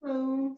Oh,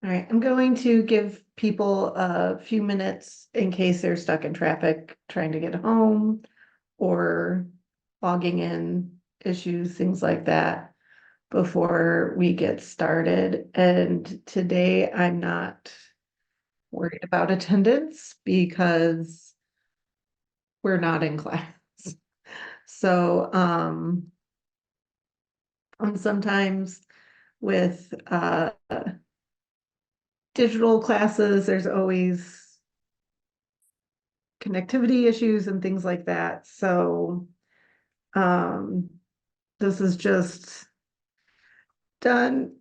all right. I'm going to give people a few minutes in case they're stuck in traffic trying to get home or logging in issues, things like that, before we get started. And today I'm not worried about attendance because we're not in class. So, and sometimes with digital classes, there's always connectivity issues and things like that. So, um, this is just done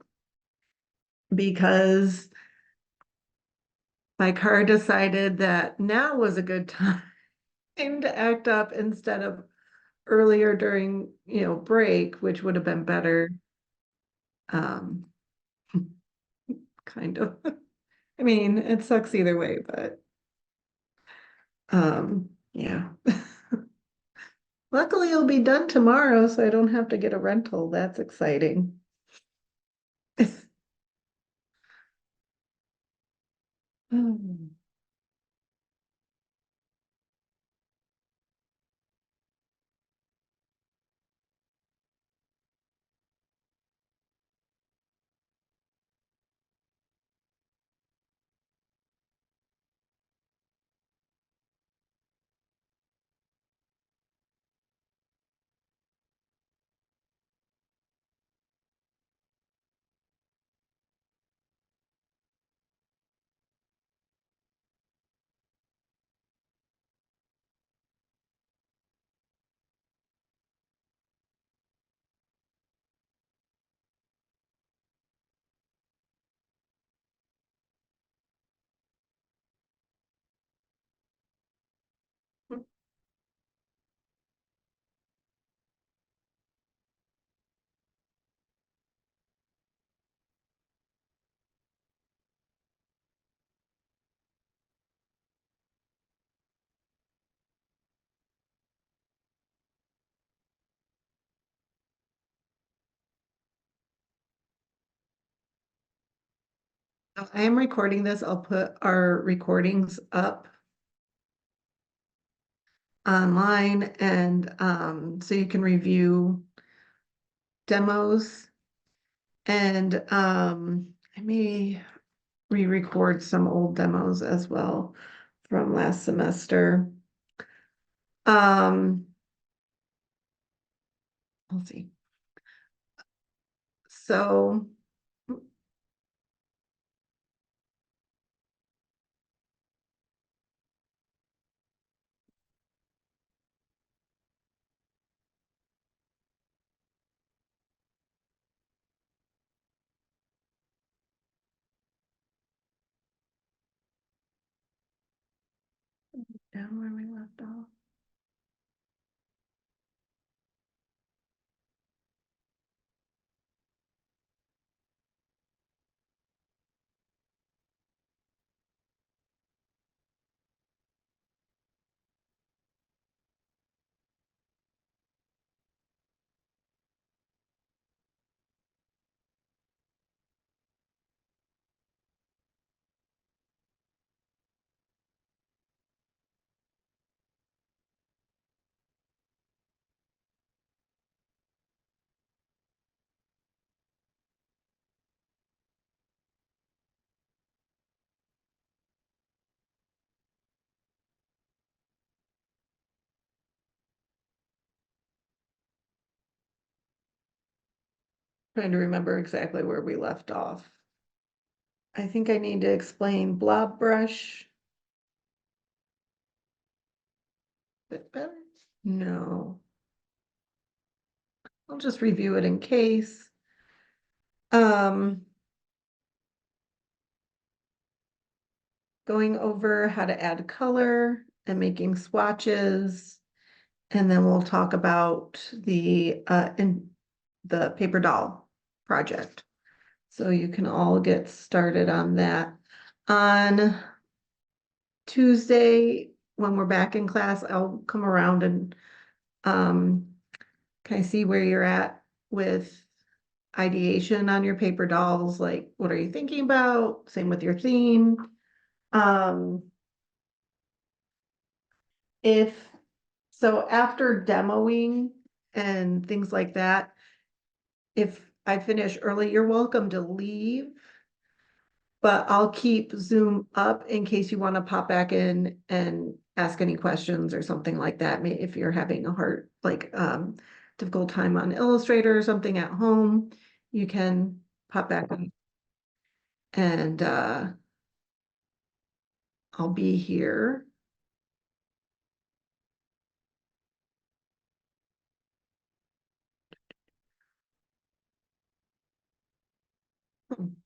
because my car decided that now was a good time to act up instead of earlier during, break, which would have been better. Um, kind of. I mean, it sucks either way, but yeah. Luckily, it'll be done tomorrow, so I don't have to get a rental. That's exciting. Hmm. I am recording this. I'll put our recordings up online and so you can review demos and I may re-record some old demos as well from last semester. Um, let's see. So down where we left off. Trying to remember exactly where we left off. I think I need to explain blob brush. Bit better? No. I'll just review it in case. Going over how to add color and making swatches. And then we'll talk about the paper doll project. So you can all get started on that. On Tuesday, when we're back in class, I'll come around and can I see where you're at with ideation on your paper dolls? Like, what are you thinking about? Same with your theme. Um, if so, after demoing and things like that, if I finish early, you're welcome to leave. But I'll keep Zoom up in case you want to pop back in and ask any questions or something like that. If you're having a hard, like, difficult time on Illustrator or something at home, you can pop back in and I'll be here. Hmm.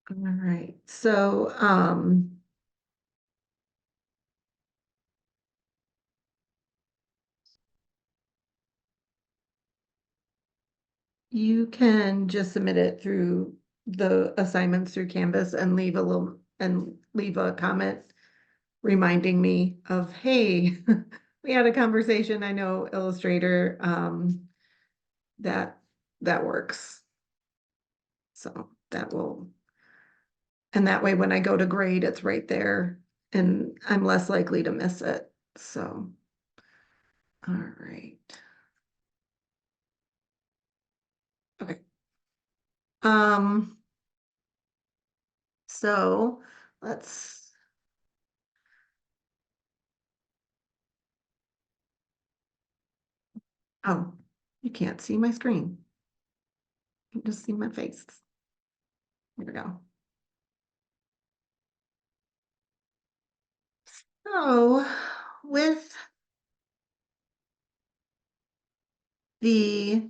All right, so you can just submit it through the assignments through Canvas and leave a comment reminding me of, hey, we had a conversation. I know Illustrator, that that works. So that will And that way, when I go to grade, it's right there and I'm less likely to miss it. So, all right. Okay. Um, so let's, oh, you can't see my screen. You can just see my face. Here we go. So with the,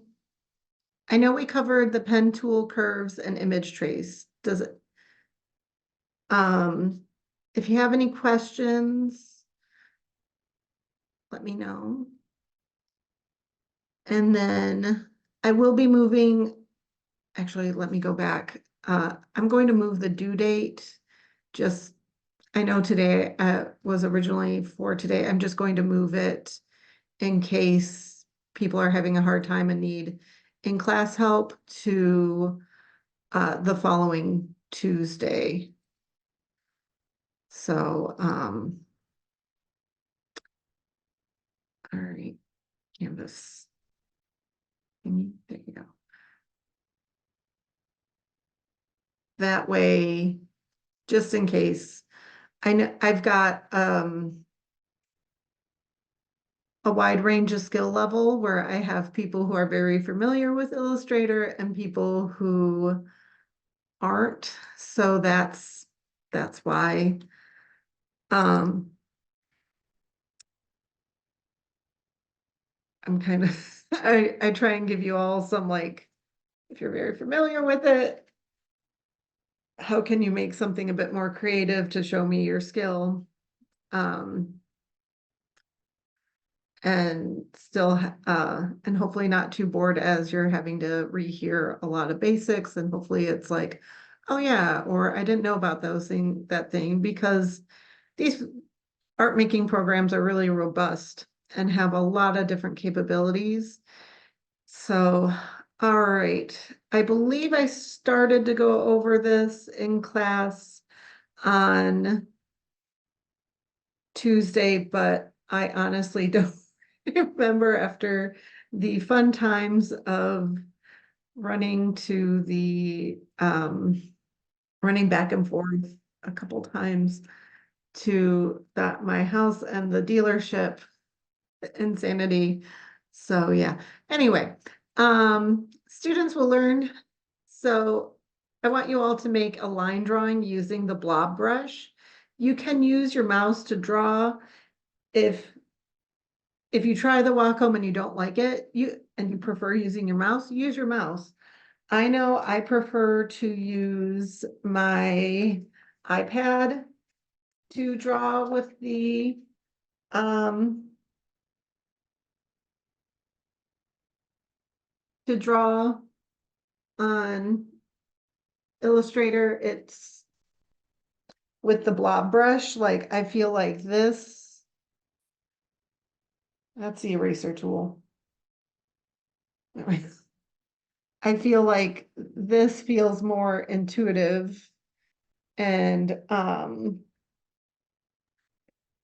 I know we covered the pen tool curves and image trace. Does it, um, if you have any questions, let me know. And then I will be moving, actually, let me go back. I'm going to move the due date. Just, I know today was originally for today. I'm just going to move it in case people are having a hard time and need in-class help to the following Tuesday. So, all right, Canvas. There you go. That way, just in case, I know I've got a wide range of skill level where I have people who are very familiar with Illustrator and people who aren't. So that's why. Um, I'm kind of I try and give you all some like, if you're very familiar with it, how can you make something a bit more creative to show me your skill? Um, and still and hopefully not too bored as you're having to rehear a lot of basics, and hopefully it's like, oh yeah, or I didn't know about that thing, because these art making programs are really robust and have a lot of different capabilities. So, all right, I believe I started to go over this in class on Tuesday, but I honestly don't remember after the fun times of running to the running back and forth a couple times to that my house and the dealership, insanity. So yeah. Anyway, students will learn. So I want you all to make a line drawing using the blob brush. You can use your mouse to draw. If you try the Wacom and you don't like it, you prefer using your mouse, use your mouse. I know I prefer to use my iPad to draw with the um to draw on Illustrator. It's with the blob brush, like I feel like this, that's the eraser tool. I feel like this feels more intuitive and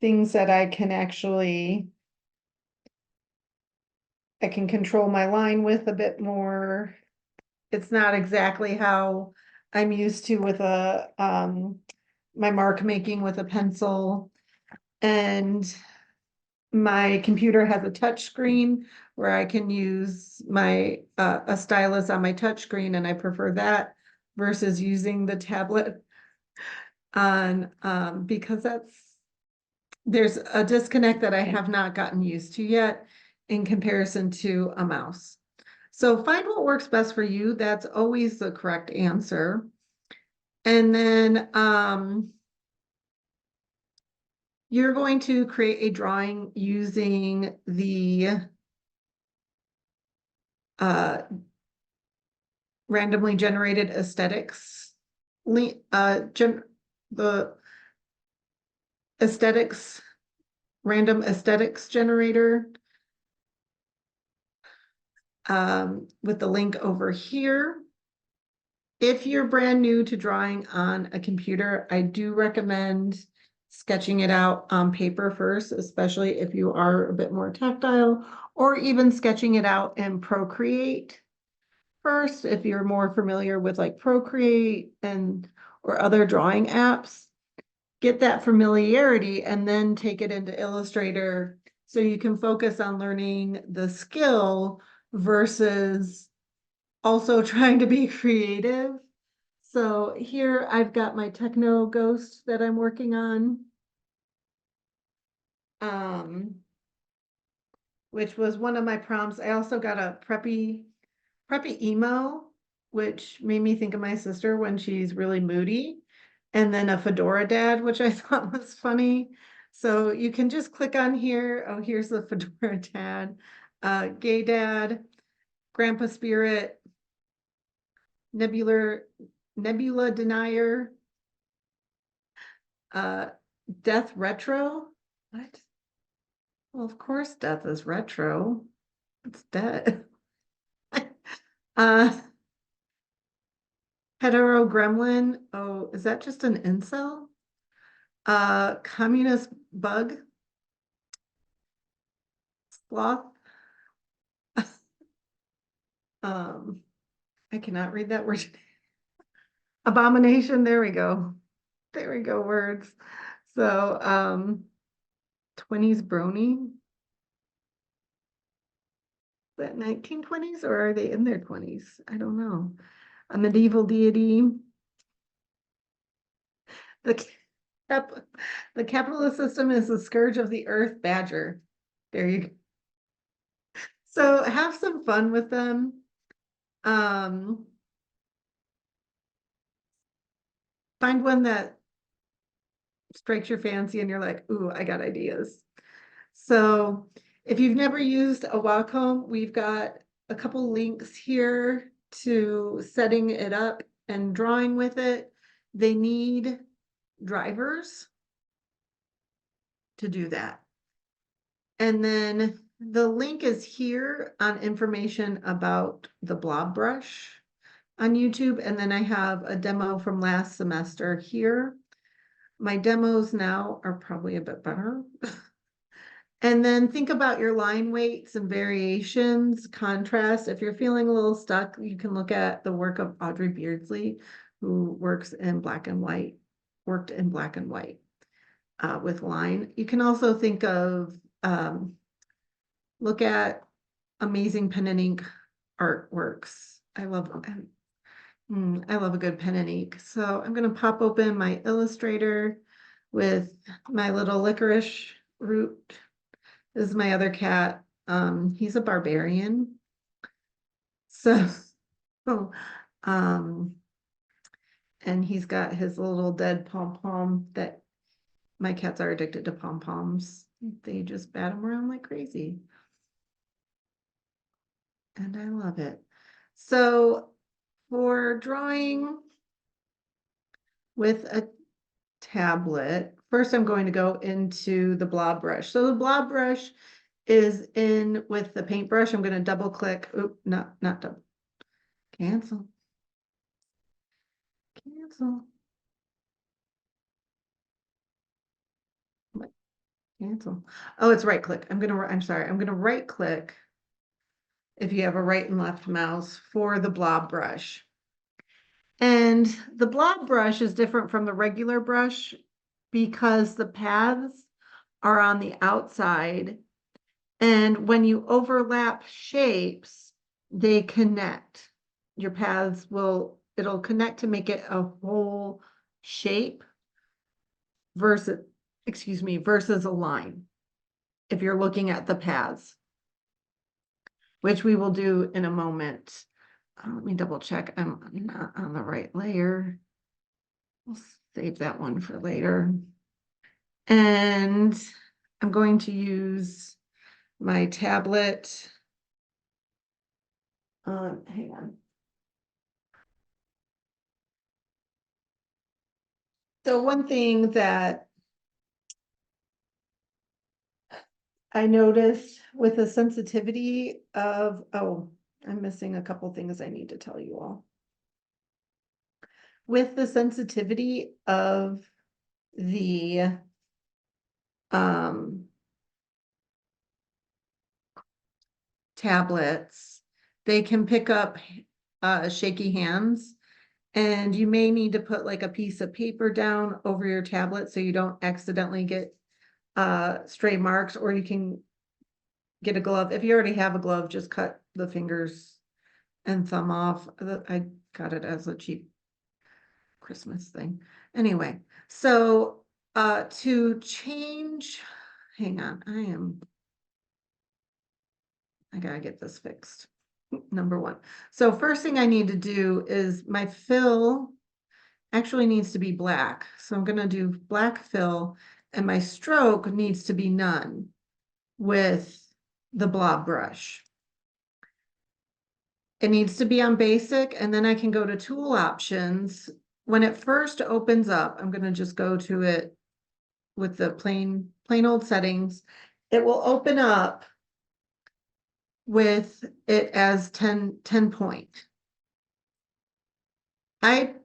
things that I can control my line with a bit more. It's not exactly how I'm used to with my mark making with a pencil. And my computer has a touch screen where I can use my a stylus on my touch screen, and I prefer that versus using the tablet on because there's a disconnect that I have not gotten used to yet in comparison to a mouse. So find what works best for you. That's always the correct answer. And then you're going to create a drawing using the uh, randomly generated aesthetics, the aesthetics, random aesthetics generator with the link over here. If you're brand new to drawing on a computer, I do recommend sketching it out on paper first, especially if you are a bit more tactile, or even sketching it out in Procreate first, if you're more familiar with like Procreate and or other drawing apps. Get that familiarity and then take it into Illustrator so you can focus on learning the skill versus also trying to be creative. So here I've got my Techno Ghost that I'm working on. Which was one of my prompts. I also got a preppy emo, which made me think of my sister when she's really moody. And then a fedora dad, which I thought was funny. So you can just click on here. Oh, here's the fedora dad, gay dad, grandpa spirit, nebula denier, uh, death retro. What? Well, of course, death is retro. It's dead. uh, hetero gremlin. Oh, is that just an incel? Communist bug. Sloth. Um, I cannot read that word. Abomination. There we go. There we go. Words. So, 20s brony. Is that 1920s or are they in their 20s? I don't know. A medieval deity. The cap the capitalist system is the scourge of the earth badger. There you go. So have some fun with them. Um, find one that strikes your fancy and you're like, ooh, I got ideas. So if you've never used a Wacom, we've got a couple links here to setting it up and drawing with it. They need drivers to do that. And then the link is here on information about the blob brush on YouTube. And then I have a demo from last semester here. My demos now are probably a bit better. And then think about your line weights and variations, contrast. If you're feeling a little stuck, you can look at the work of Audrey Beardsley, who works in black and white, worked in black and white with line. You can also think of, look at amazing pen and ink artworks. I love a good pen and ink. So I'm going to pop open my Illustrator with my little licorice root. This is my other cat. He's a barbarian. So, um, and he's got his little dead pom-pom that my cats are addicted to pom-poms. They just bat them around like crazy. And I love it. So for drawing with a tablet, first I'm going to go into the blob brush. So the blob brush is in with the paintbrush. I'm going to double click. Oop, not double. Cancel. Cancel. Cancel. Oh, it's right click. I'm sorry. I'm gonna right click if you have a right and left mouse for the blob brush. And the blob brush is different from the regular brush because the paths are on the outside. And when you overlap shapes, they connect. Your paths it'll connect to make it a whole shape versus, versus a line. If you're looking at the paths, which we will do in a moment. Let me double check. I'm not on the right layer. We'll save that one for later. And I'm going to use my tablet. Hang on. So one thing that I noticed with the sensitivity of, oh, I'm missing a couple things I need to tell you all. with the sensitivity of the um tablets, they can pick up shaky hands. And you may need to put like a piece of paper down over your tablet so you don't accidentally get stray marks, or you can get a glove. If you already have a glove, just cut the fingers and thumb off. I got it as a cheap Christmas thing. Anyway, so to change, hang on, I gotta get this fixed. Number one. So first thing I need to do is my fill actually needs to be black. So I'm gonna do black fill, and my stroke needs to be none with the blob brush. It needs to be on basic, and then I can go to tool options. When it first opens up, I'm gonna just go to it with the plain old settings. It will open up with it as 10 point. I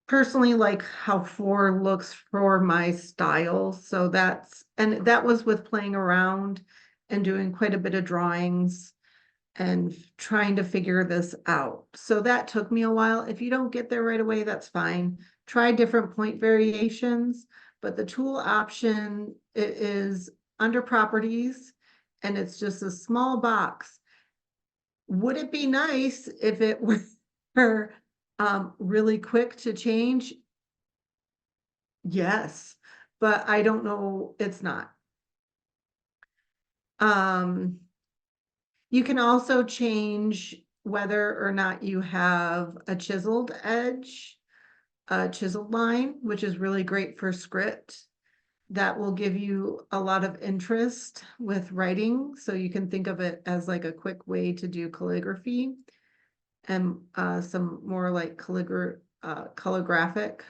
personally like how 4 looks for my style, so and that was with playing around and doing quite a bit of drawings and trying to figure this out. So that took me a while. If you don't get there right away, that's fine. Try different point variations, but the tool option is under properties, and it's just a small box. Would it be nice if it were really quick to change? Yes, but I don't know, it's not. You can also change whether or not you have a chiseled edge, a chiseled line, which is really great for script. That will give you a lot of interest with writing, so you can think of it as like a quick way to do calligraphy and some more like calligraphic.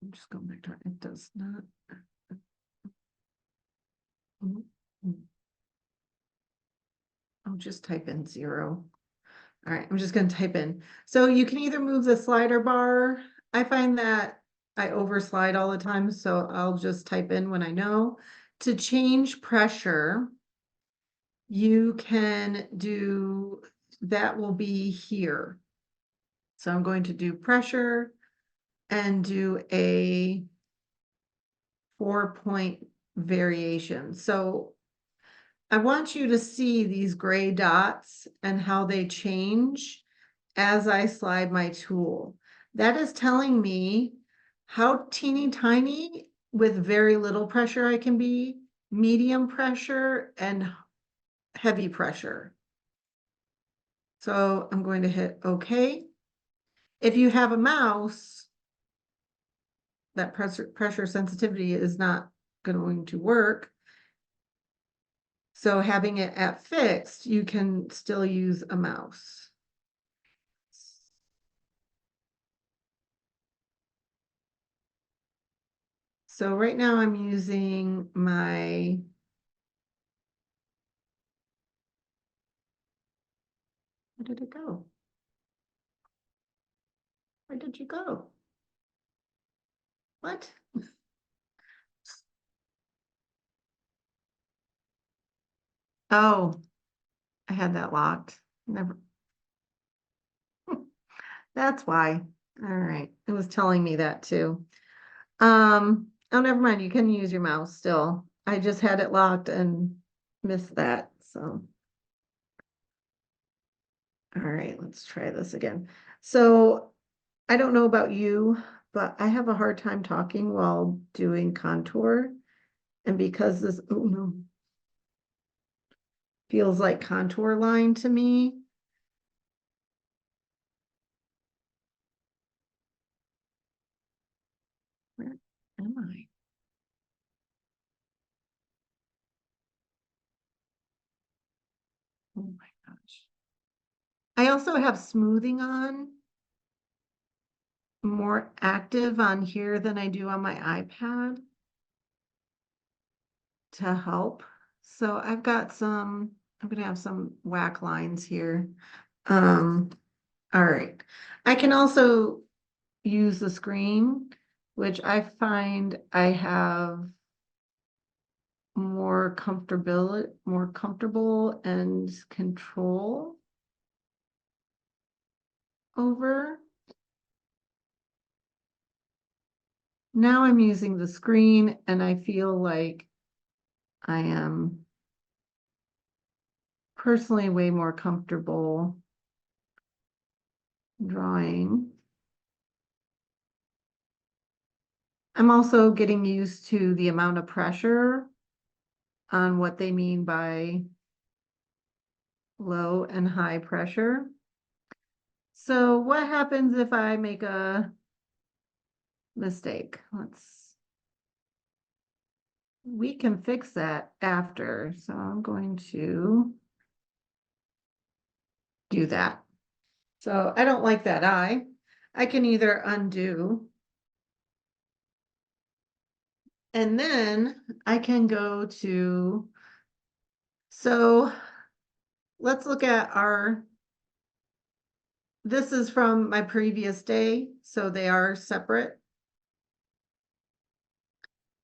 I'm just going back to it. It does not. I'll just type in 0. All right, I'm just going to type in. So you can either move the slider bar. I find that I overslide all the time, so I'll just type in when I know. To change pressure, you can do, that will be here. So I'm going to do pressure and do a 4-point variation. So I want you to see these gray dots and how they change as I slide my tool. That is telling me how teeny tiny with very little pressure I can be, medium pressure, and heavy pressure. So I'm going to hit OK. If you have a mouse, that pressure sensitivity is not going to work. So having it at fixed, you can still use a mouse. So right now I'm using my where did it go? Where did you go? What? Oh, I had that locked. Never. That's why. All right. It was telling me that too. Oh, never mind. You can use your mouse still. I just had it locked and missed that. So, all right, let's try this again. So I don't know about you, but I have a hard time talking while doing contour. And because this, oh no, feels like contour line to me. Where am I? Oh my gosh. I also have smoothing on, more active on here than I do on my iPad to help. So I've got some, I'm gonna have some whack lines here. All right. I can also use the screen, which I find I have more comfortable and control over. Now I'm using the screen and I feel like I am personally way more comfortable drawing. I'm also getting used to the amount of pressure on what they mean by low and high pressure. So what happens if I make a mistake? We can fix that after. So I'm going to do that. So I don't like that eye. I can either undo and then I can go to, so let's look at this is from my previous day, so they are separate.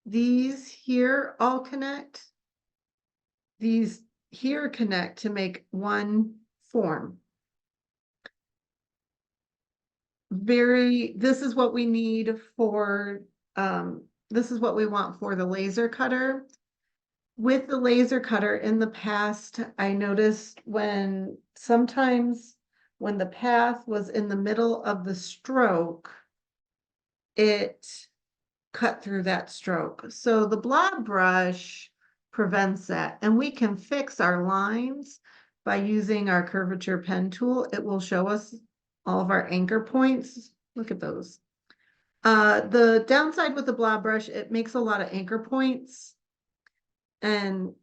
These here all connect. These here connect to make one form. This is what we need for, this is what we want for the laser cutter. With the laser cutter in the past, I noticed sometimes when the path was in the middle of the stroke, it cut through that stroke. So the blob brush prevents that. And we can fix our lines by using our curvature pen tool. It will show us all of our anchor points. Look at those. The downside with the blob brush, it makes a lot of anchor points. And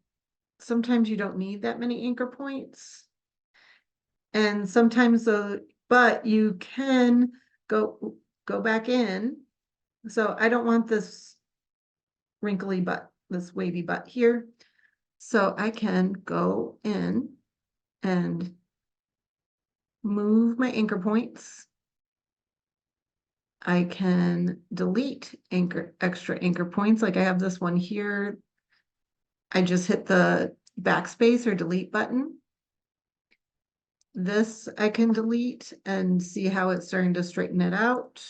sometimes you don't need that many anchor points. And sometimes but you can go back in. So I don't want this wrinkly butt, this wavy butt here. So I can go in and move my anchor points. I can delete extra anchor points. Like I have this one here. I just hit the backspace or delete button. This I can delete and see how it's starting to straighten it out.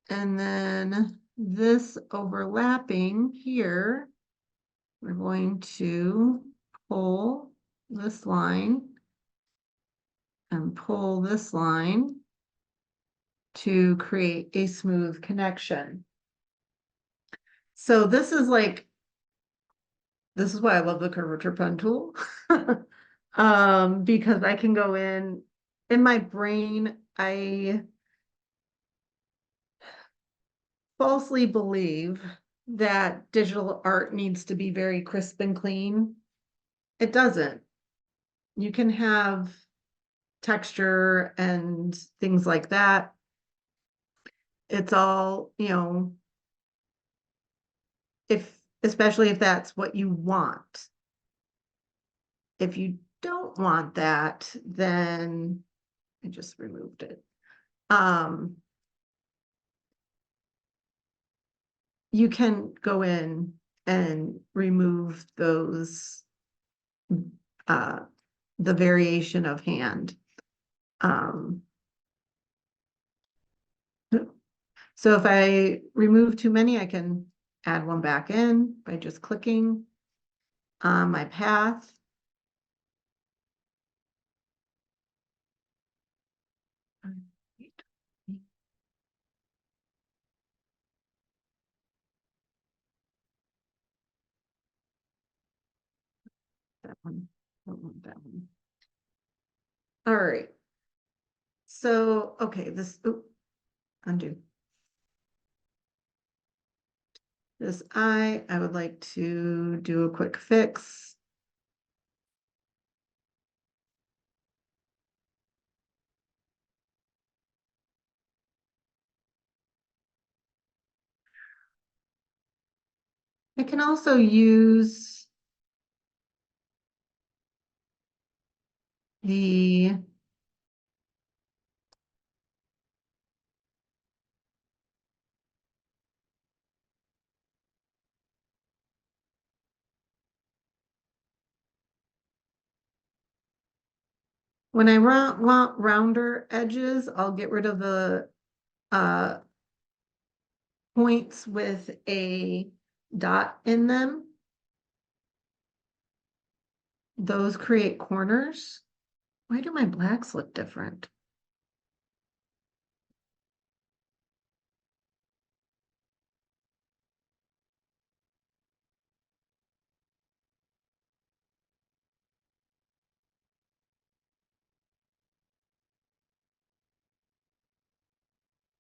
And then this overlapping here, we're going to pull this line and pull this line to create a smooth connection. So this is why I love the curvature pen tool. Because I can go in my brain, I falsely believe that digital art needs to be very crisp and clean. It doesn't. You can have texture and things like that. It's all, especially if that's what you want. If you don't want that, then I just removed it. You can go in and remove those, the variation of hand. So if I remove too many, I can add one back in by just clicking on my path. That one, don't want that one. All right. So, okay, undo. This I would like to do a quick fix. I can also use the When I want rounder edges, I'll get rid of the uh points with a dot in them. Those create corners. Why do my blacks look different?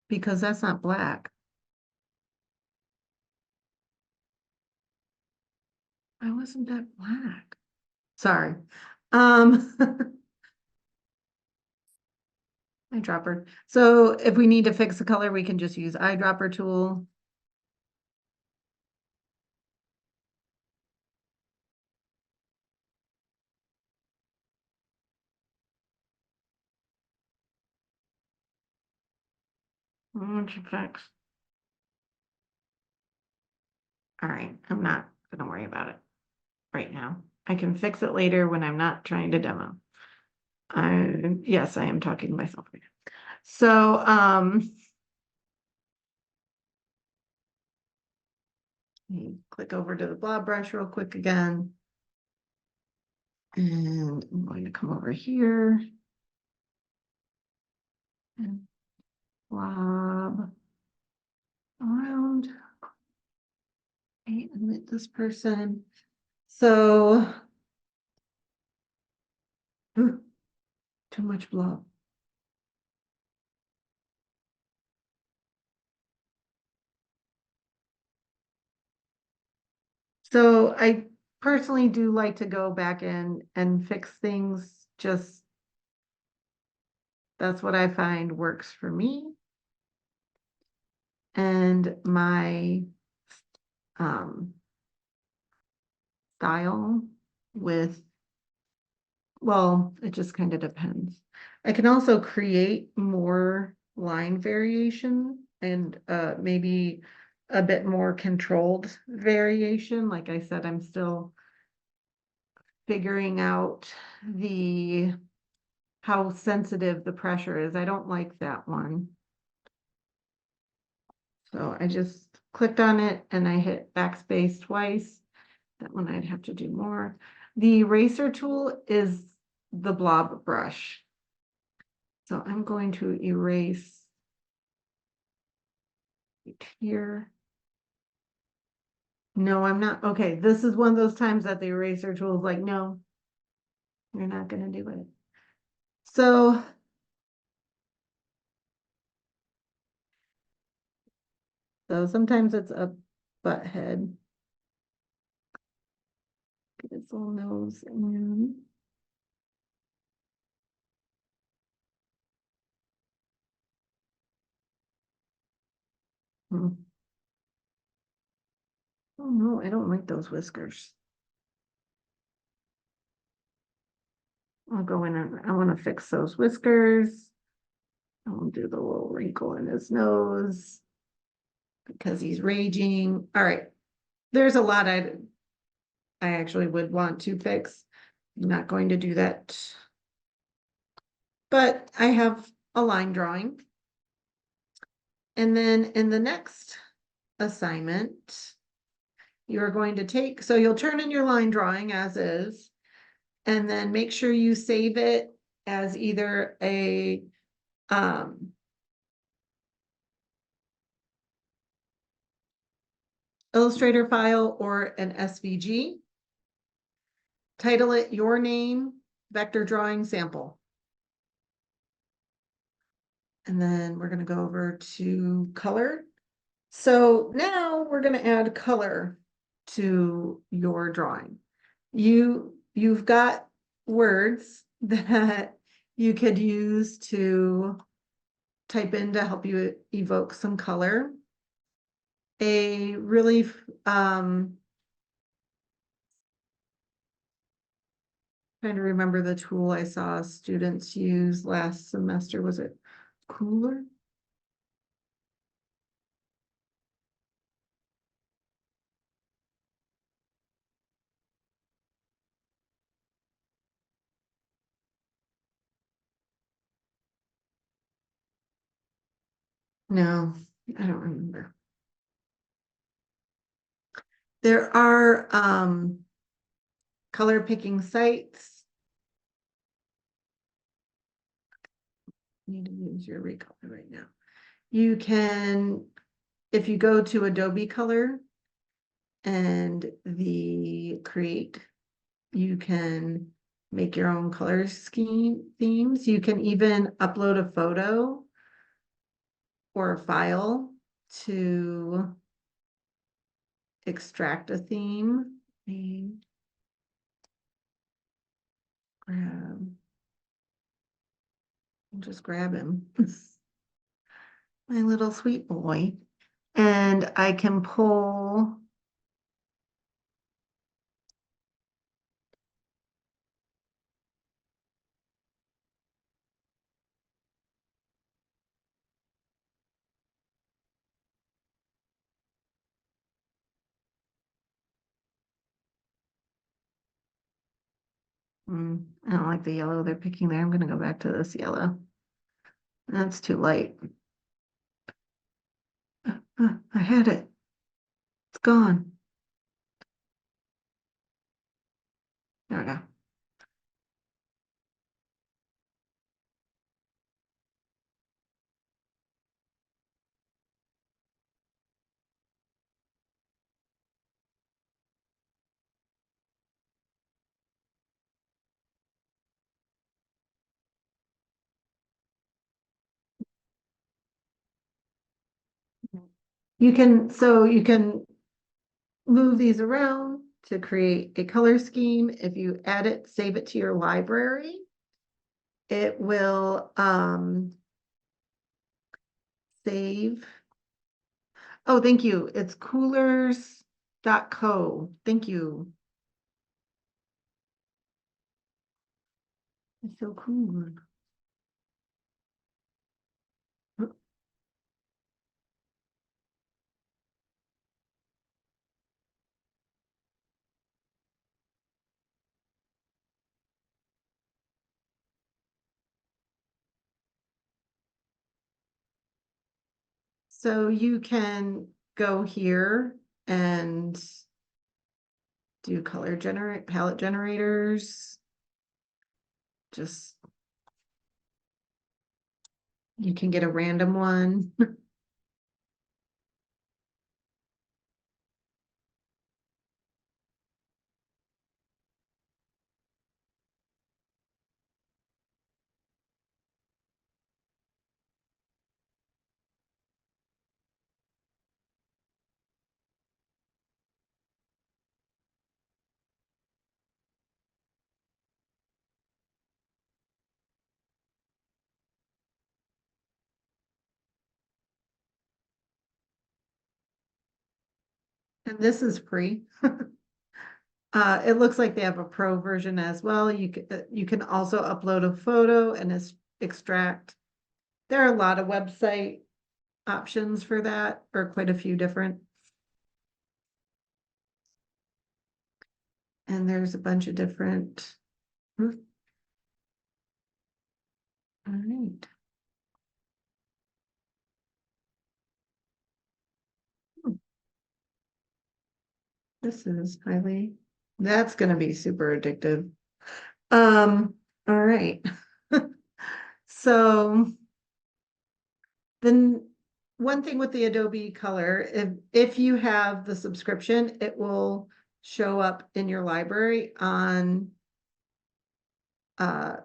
Because that's not black. Why wasn't that black? Sorry. Um, eyedropper. So if we need to fix the color, we can just use eyedropper tool. What you fix? All right, I'm not gonna worry about it right now. I can fix it later when I'm not trying to demo. Yes, I am talking to myself right now. So, click over to the blob brush real quick again. And I'm going to come over here. And blob around. And this person. So, ooh, too much blob. So I personally do like to go back in and fix things, just that's what I find works for me. And my style with, well, it just kind of depends. I can also create more line variation and maybe a bit more controlled variation. Like I said, I'm still figuring out the how sensitive the pressure is. I don't like that one. So I just clicked on it and I hit backspace twice. That one I'd have to do more. The eraser tool is the blob brush. So I'm going to erase it here. No, I'm not. Okay, this is one of those times that the eraser tool is like, no, you're not going to do it. So sometimes it's a butt head. Get its little nose in. Hmm. Oh no, I don't like those whiskers. I'll go in and I want to fix those whiskers. I'll do the little wrinkle in his nose because he's raging. All right. There's a lot I actually would want to fix. I'm not going to do that. But I have a line drawing. And then in the next assignment, you're going to take, so you'll turn in your line drawing as is, and then make sure you save it as either a Illustrator file or an SVG. Title it your name, vector drawing sample. And then we're going to go over to color. So now we're going to add color to your drawing. You've got words that you could use to type in to help you evoke some color. A really trying to remember the tool I saw students use last semester. Was it Cooler? No, I don't remember. There are color picking sites. Need to use your recolor right now. You can, if you go to Adobe Color and the create, you can make your own color scheme themes. You can even upload a photo or a file to extract a theme. And grab, just grab him. My little sweet boy. And I can pull. I don't like the yellow they're picking there. I'm gonna go back to this yellow. That's too light. I had it. It's gone. There we go. You can move these around to create a color scheme. If you add it, save it to your library, it will save. Oh, thank you. It's coolers.co. Thank you. It's so cool. So you can go here and do palette generators. Just, you can get a random one. And this is free. It looks like they have a pro version as well. You can also upload a photo and extract. There are a lot of website options for that, or quite a few different. And there's a bunch of different. All right. This is that's gonna be super addictive. All right. So then one thing with the Adobe Color, if you have the subscription, it will show up in your library on uh,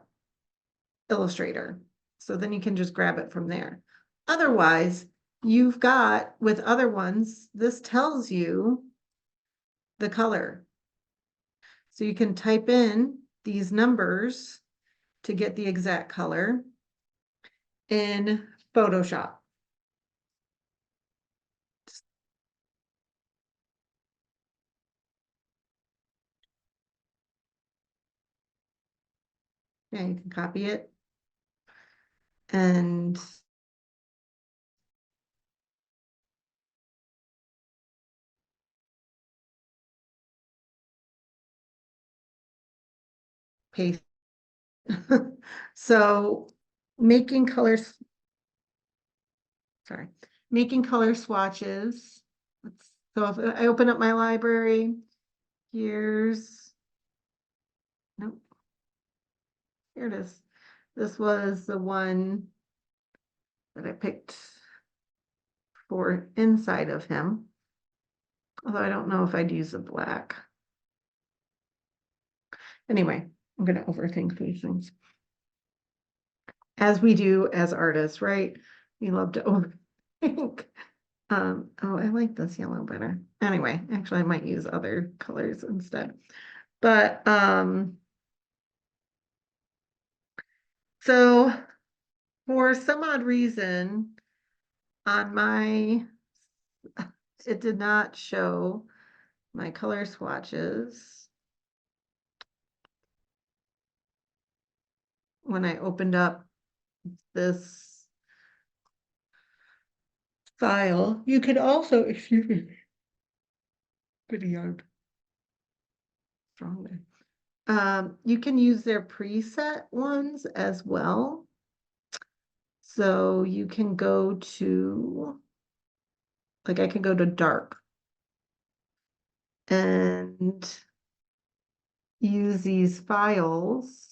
Illustrator. So then you can just grab it from there. Otherwise, you've got with other ones, this tells you the color. So you can type in these numbers to get the exact color in Photoshop. Yeah, you can copy it and paste. So making colors, sorry, making color swatches. So if I open up my library, here's, nope, here it is. This was the one that I picked for inside of him. Although I don't know if I'd use the black. Anyway, I'm gonna overthink these things. As we do as artists, right? We love to overthink. Oh, I like this yellow better. Anyway, actually, I might use other colors instead. But so for some odd reason, on my, it did not show my color swatches when I opened up this file. You could also, excuse me, good yarn. Strong there. You can use their preset ones as well. So you can go to, like I can go to dark and use these files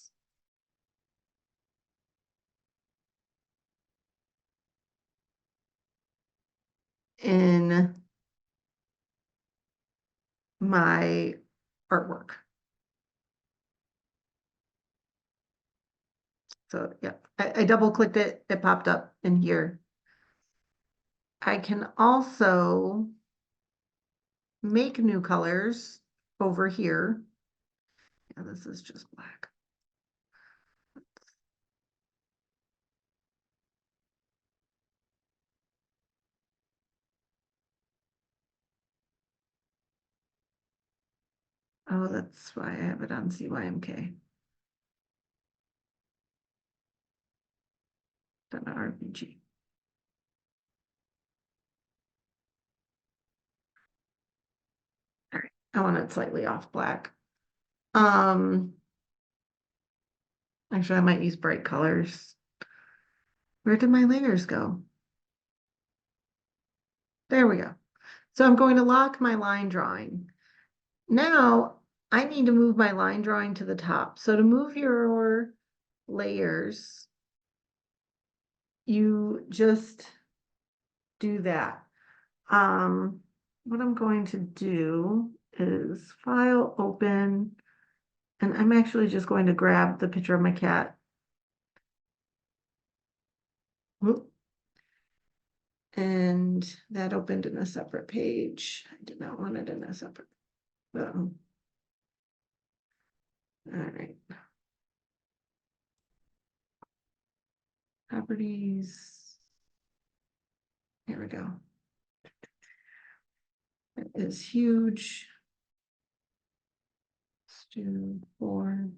in my artwork. So yeah, I double clicked it, it popped up in here. I can also make new colors over here. Yeah, this is just black. Oh, that's why I have it on CYMK. Not RPG. All right, I want it slightly off black. Actually, I might use bright colors. Where did my layers go? There we go. So I'm going to lock my line drawing. Now I need to move my line drawing to the top. So to move your layers, you just do that. What I'm going to do is file open, and I'm actually just going to grab the picture of my cat. Whoop. And that opened in a separate page. I did not want it in a separate. All right. Properties. Here we go. It is huge. Stu 4.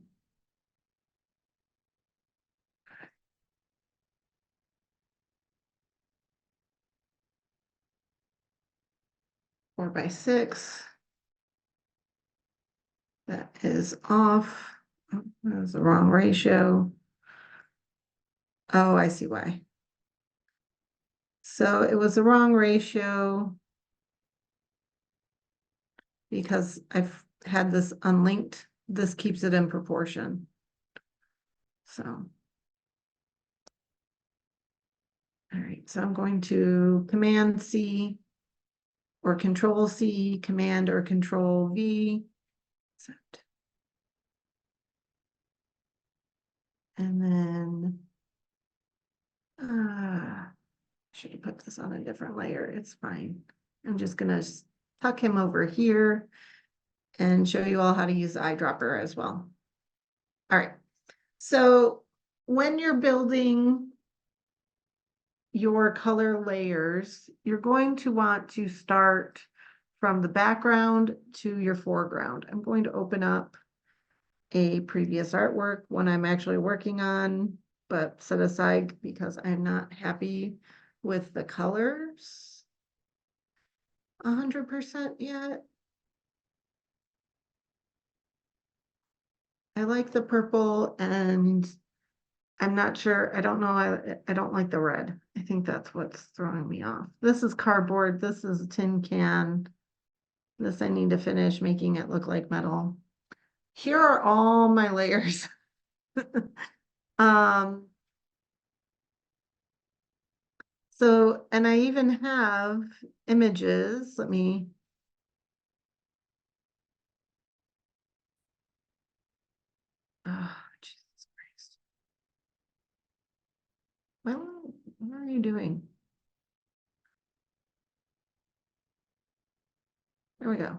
Four by 6. That is off. Oh, that was the wrong ratio. Oh, I see why. So it was the wrong ratio because I've had this unlinked. This keeps it in proportion. So, all right, so I'm going to Command C or Control C, Command or Control V. Set. And then should have put this on a different layer. It's fine. I'm just gonna tuck him over here and show you all how to use the eyedropper as well. All right. So when you're building your color layers, you're going to want to start from the background to your foreground. I'm going to open up a previous artwork, one I'm actually working on, but set aside because I'm not happy with the colors 100% yet. I like the purple and I'm not sure. I don't know. I don't like the red. I think that's what's throwing me off. This is cardboard. This is a tin can. This I need to finish making it look like metal. Here are all my layers. Um, so, and I even have images. Let me. Oh, Jesus Christ. What are you doing? There we go.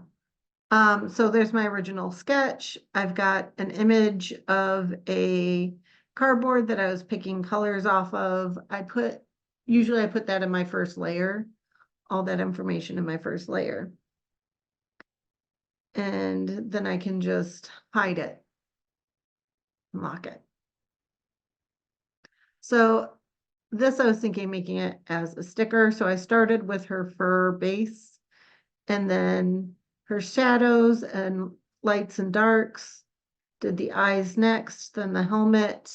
So there's my original sketch. I've got an image of a cardboard that I was picking colors off of. Usually I put that in my first layer, all that information in my first layer. And then I can just hide it, lock it. So this, I was thinking making it as a sticker. So I started with her fur base and then her shadows and lights and darks, did the eyes next, then the helmet.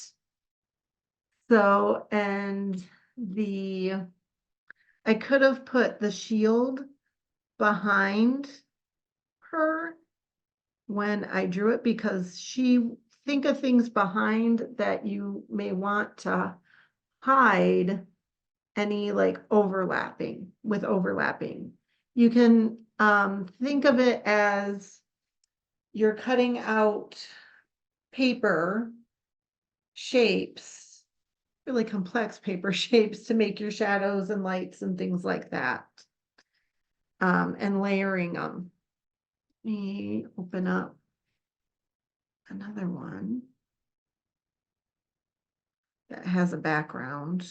So, and I could have put the shield behind her when I drew it because think of things behind that you may want to hide any like overlapping. You can think of it as you're cutting out paper shapes, really complex paper shapes to make your shadows and lights and things like that. And layering them. Let me open up another one that has a background.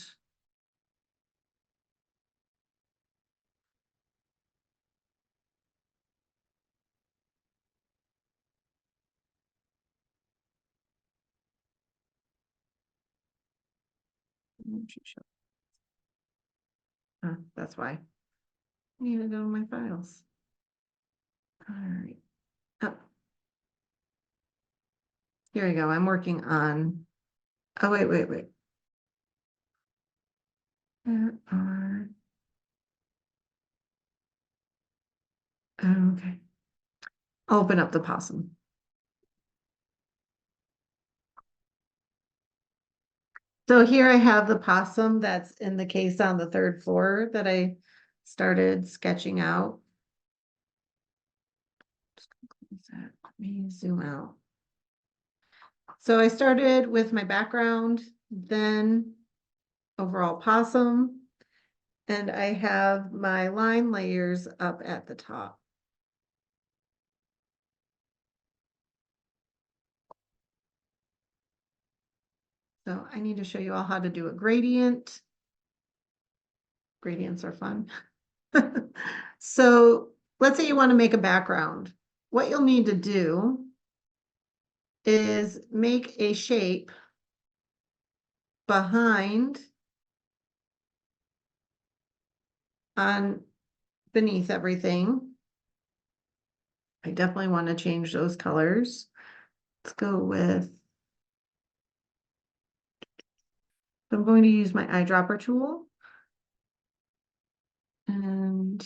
That's why. I need to go to my files. All right. Oh, here we go. I'm working on. Oh, wait. There are. Okay. Open up the possum. So here I have the possum that's in the case on the third floor that I started sketching out. Let me zoom out. So I started with my background, then overall possum, and I have my line layers up at the top. So I need to show you all how to do a gradient. Gradients are fun. So let's say you want to make a background. What you'll need to do is make a shape behind on beneath everything. I definitely want to change those colors. Let's go with, I'm going to use my eyedropper tool. And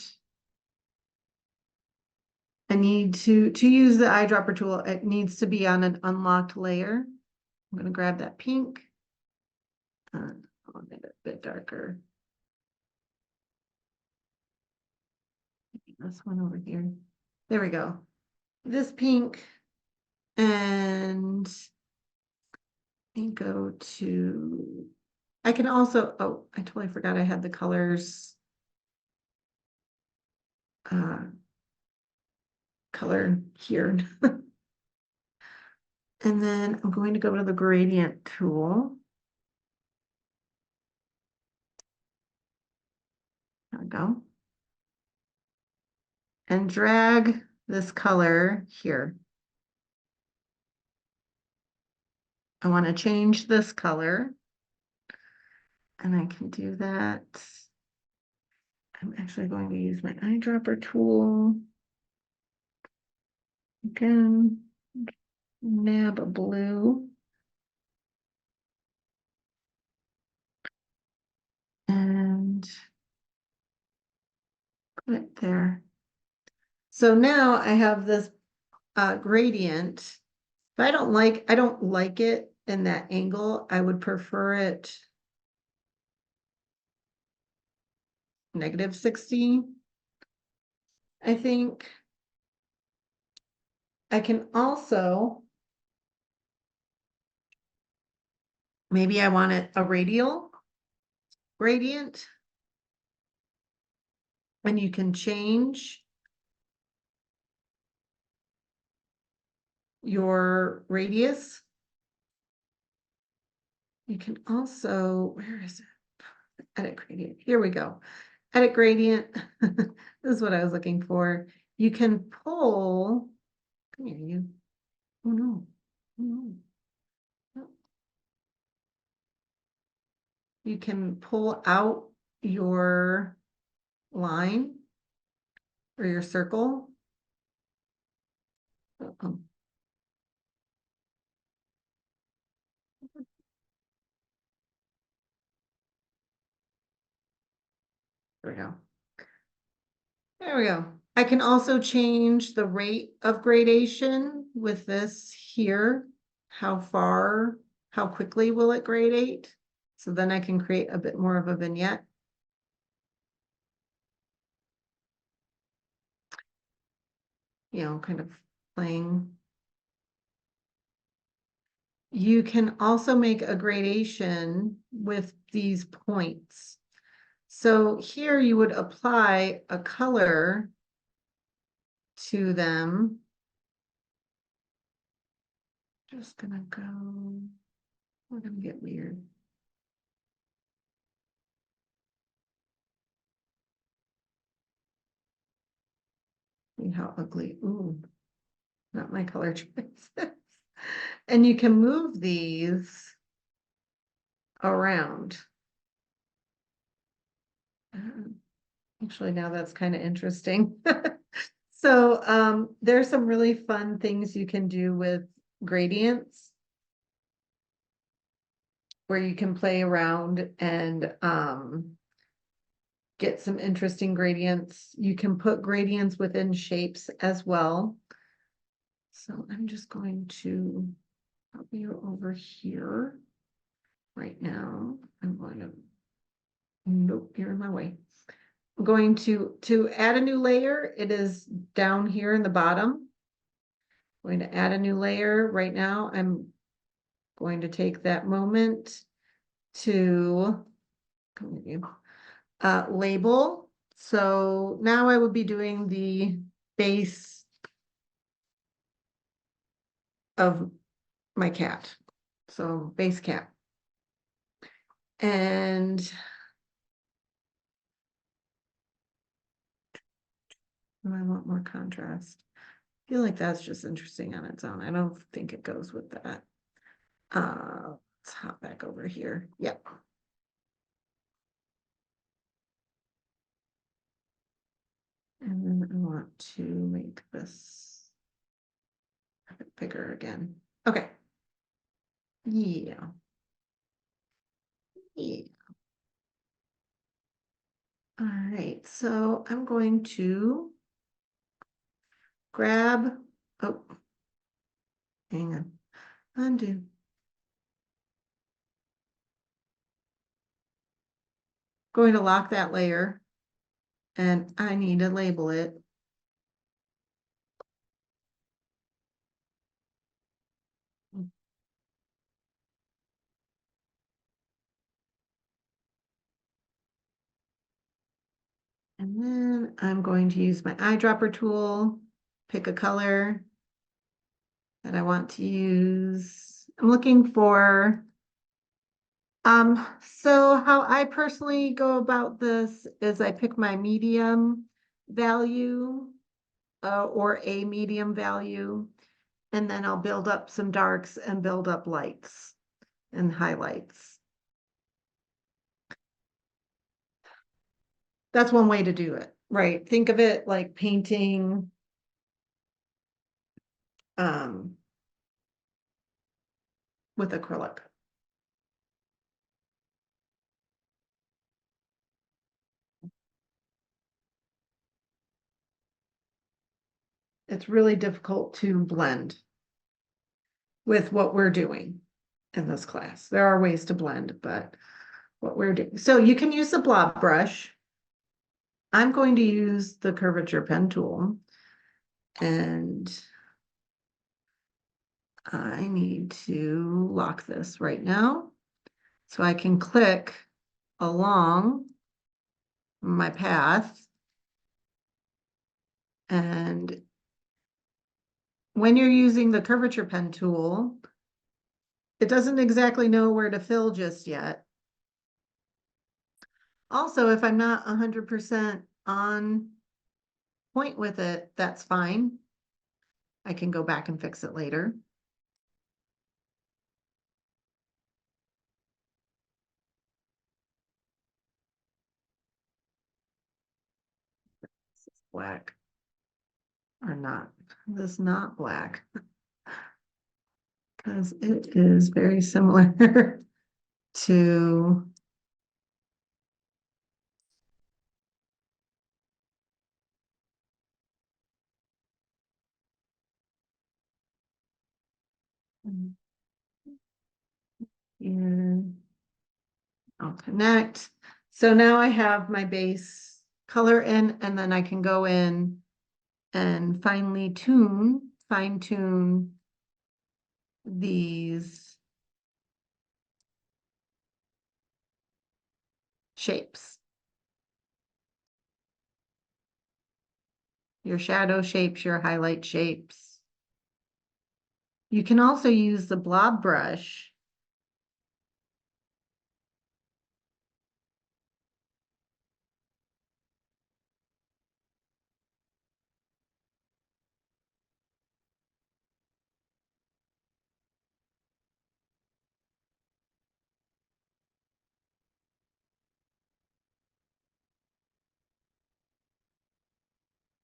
I need to use the eyedropper tool, it needs to be on an unlocked layer. I'm going to grab that pink. I'll make it a bit darker. This one over here. There we go. This pink, and go to, I can also, oh, I totally forgot I had the colors. Color here. And then I'm going to go to the gradient tool. There we go. And drag this color here. I want to change this color. And I can do that. I'm actually going to use my eyedropper tool. Again, nab a blue. right there. So now I have this gradient. If I don't like it in that angle, I would prefer it -60. I think I can also, maybe I want it a radial gradient. And you can change your radius. You can also, where is it? Edit gradient. Here we go. Edit gradient. This is what I was looking for. You can pull, come here, you. Oh no. Oh no. No. You can pull out your line or your circle. Um, There we go. There we go. I can also change the rate of gradation with this here. How far, how quickly will it gradate? So then I can create a bit more of a vignette. You know, kind of playing. You can also make a gradation with these points. So here you would apply a color to them. Just gonna go, we're gonna get weird. See how ugly, ooh, not my color choices. And you can move these around. Actually, now that's kind of interesting. So there's some really fun things you can do with gradients where you can play around and get some interesting gradients. You can put gradients within shapes as well. So I'm just going to pop you over here right now. I'm going to, nope, you're in my way. I'm going to add a new layer. It is down here in the bottom. I'm going to add a new layer right now. I'm going to take that moment to label. So now I would be doing the base of my cat. So base cat. And I want more contrast. I feel like that's just interesting on its own. I don't think it goes with that. Let's hop back over here. Yep. And then I want to make this a bit bigger again. Okay. Yeah. Yeah. All right. So I'm going to grab, oh, hang on, undo. Going to lock that layer and I need to label it. And then I'm going to use my eyedropper tool, pick a color that I want to use. I'm looking for, so how I personally go about this is I pick my medium value or a medium value, and then I'll build up some darks and build up lights and highlights. That's one way to do it, right? Think of it like painting with acrylic. it's really difficult to blend with what we're doing in this class. There are ways to blend, but what we're doing. So you can use the blob brush. I'm going to use the curvature pen tool, and I need to lock this right now so I can click along my path. And when you're using the curvature pen tool, it doesn't exactly know where to fill just yet. Also, if I'm not 100% on point with it, that's fine. I can go back and fix it later. This is black or not. This is not black because it is very similar to here. I'll connect. So now I have my base color in, and then I can go in and fine tune these shapes. Your shadow shapes, your highlight shapes. You can also use the blob brush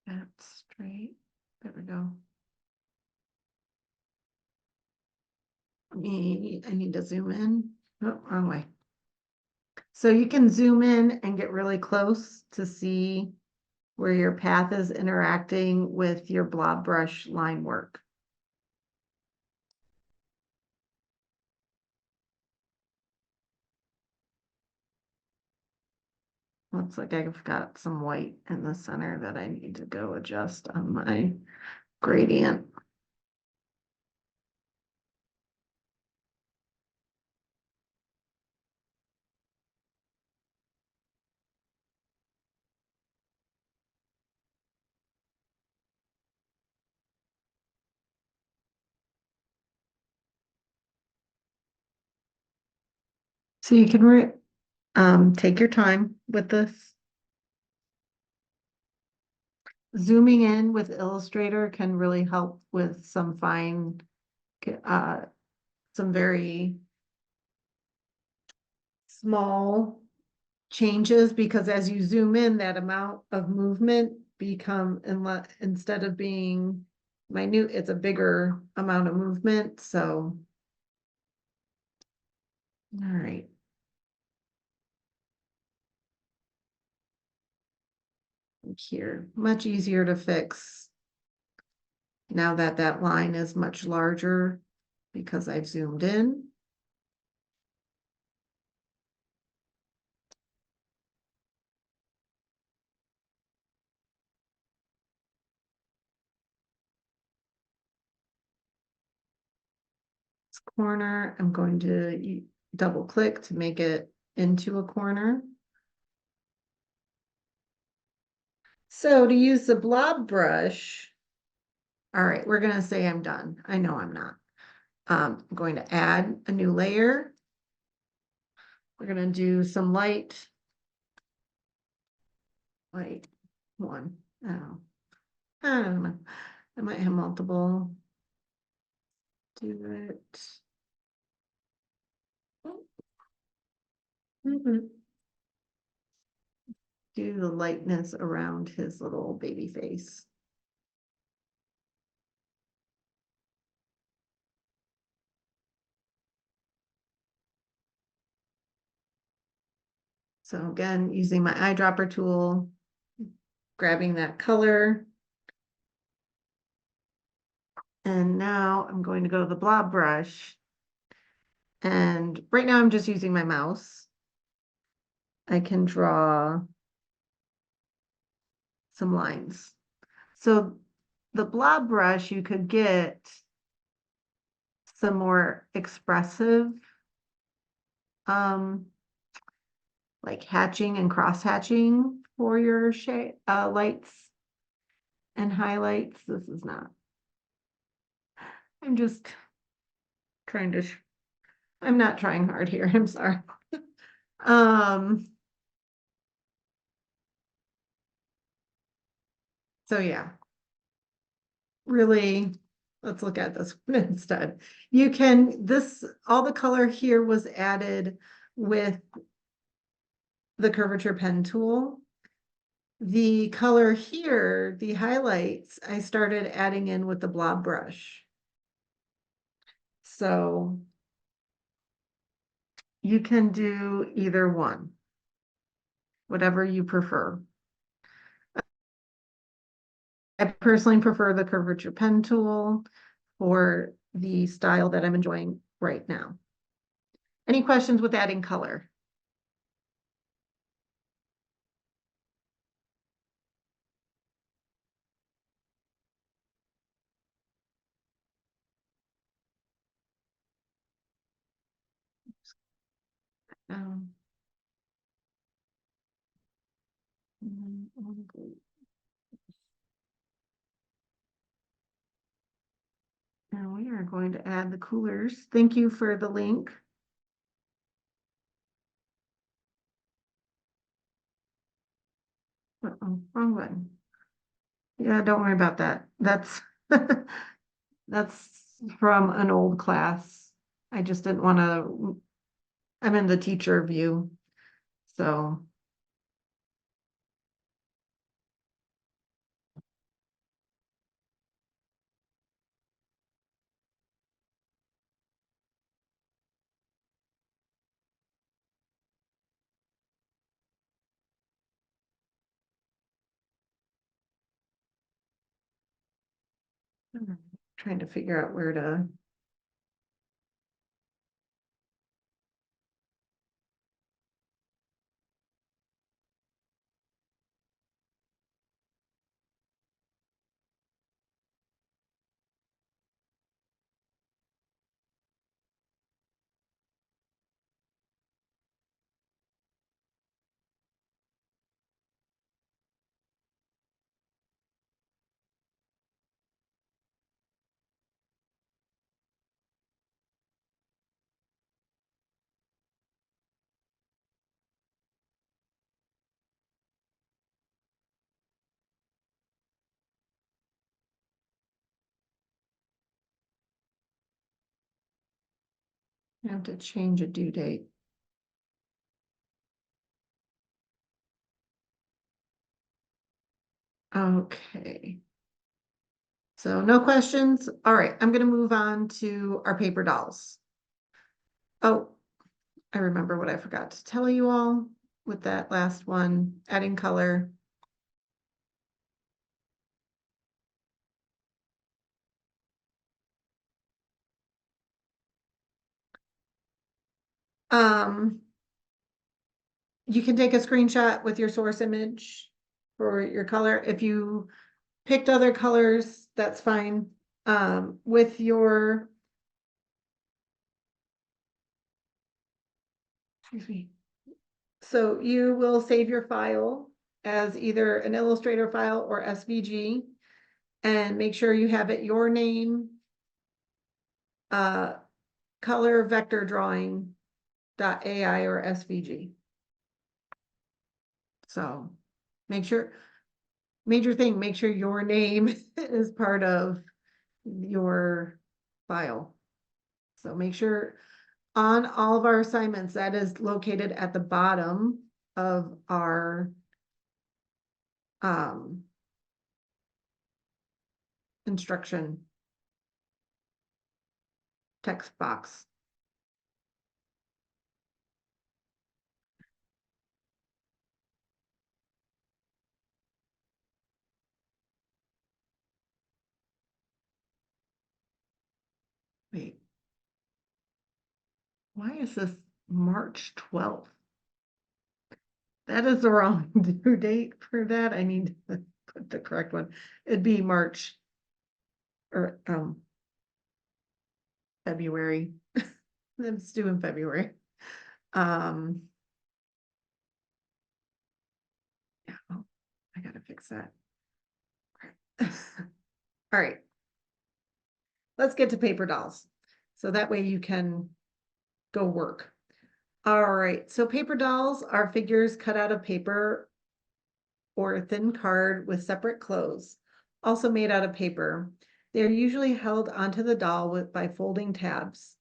that's straight. There we go. I need to zoom in. Oh, wrong way. So you can zoom in and get really close to see where your path is interacting with your blob brush line work. Looks like I've got some white in the center that I need to go adjust on my gradient. So you can take your time with this. Zooming in with Illustrator can really help with some uh, some very small changes, because as you zoom in, that amount of movement instead of being minute, it's a bigger amount of movement. So, all right. Here, much easier to fix now that that line is much larger because I've zoomed in. This corner, I'm going to double click to make it into a corner. So to use the blob brush, all right, we're gonna say I'm done. I know I'm not. I'm going to add a new layer. We're gonna do some light one. Oh, I don't know. I might have multiple. Do it. Do the lightness around his little baby face. So again, using my eyedropper tool, grabbing that color. And now I'm going to go to the blob brush. And right now I'm just using my mouse. I can draw some lines. So the blob brush, you could get some more expressive, um, like hatching and cross hatching for your shade, lights and highlights. This is not. I'm just trying to, I'm not trying hard here. I'm sorry. Um, so yeah, really, let's look at this one instead. You can, all the color here was added with the curvature pen tool. The color here, the highlights, I started adding in with the blob brush. So you can do either one, whatever you prefer. I personally prefer the curvature pen tool for the style that I'm enjoying right now. Any questions with adding color? Um, Now we are going to add the coolers. Thank you for the link. Uh-oh, wrong one. Yeah, don't worry about that. That's that's from an old class. I just didn't want to, I'm in the teacher view. So I'm trying to figure out where to. I have to change a due date. Okay. So no questions. All right, I'm gonna move on to our paper dolls. Oh, I remember what I forgot to tell you all with that last one, adding color. Um, you can take a screenshot with your source image for your color. If you picked other colors, that's fine. With your, excuse me. So you will save your file as either an Illustrator file or SVG and make sure you have it your name, color vector drawing .ai or SVG. So make sure, major thing, make sure your name is part of your file. So make sure on all of our assignments, that is located at the bottom of our instruction text box. Why is this March 12th? That is the wrong due date for that. I need to put the correct one. It'd be March or February. It's due in February. Um, yeah, oh, I gotta fix that. All right. Let's get to paper dolls. So that way you can go work. All right, so paper dolls are figures cut out of paper or a thin card with separate clothes, also made out of paper. They are usually held onto the doll by folding tabs.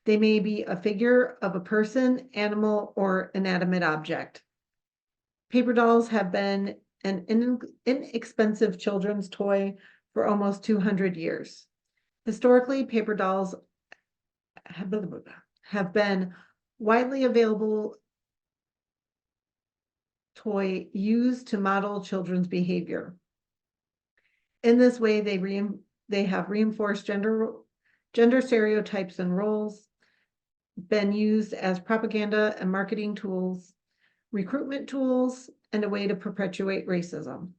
They may be a figure of a person, animal, or inanimate object. Paper dolls have been an inexpensive children's toy for almost 200 years. Historically, paper dolls have been widely available toy used to model children's behavior. In this way, they have reinforced gender stereotypes and roles, been used as propaganda and marketing tools, recruitment tools, and a way to perpetuate racism.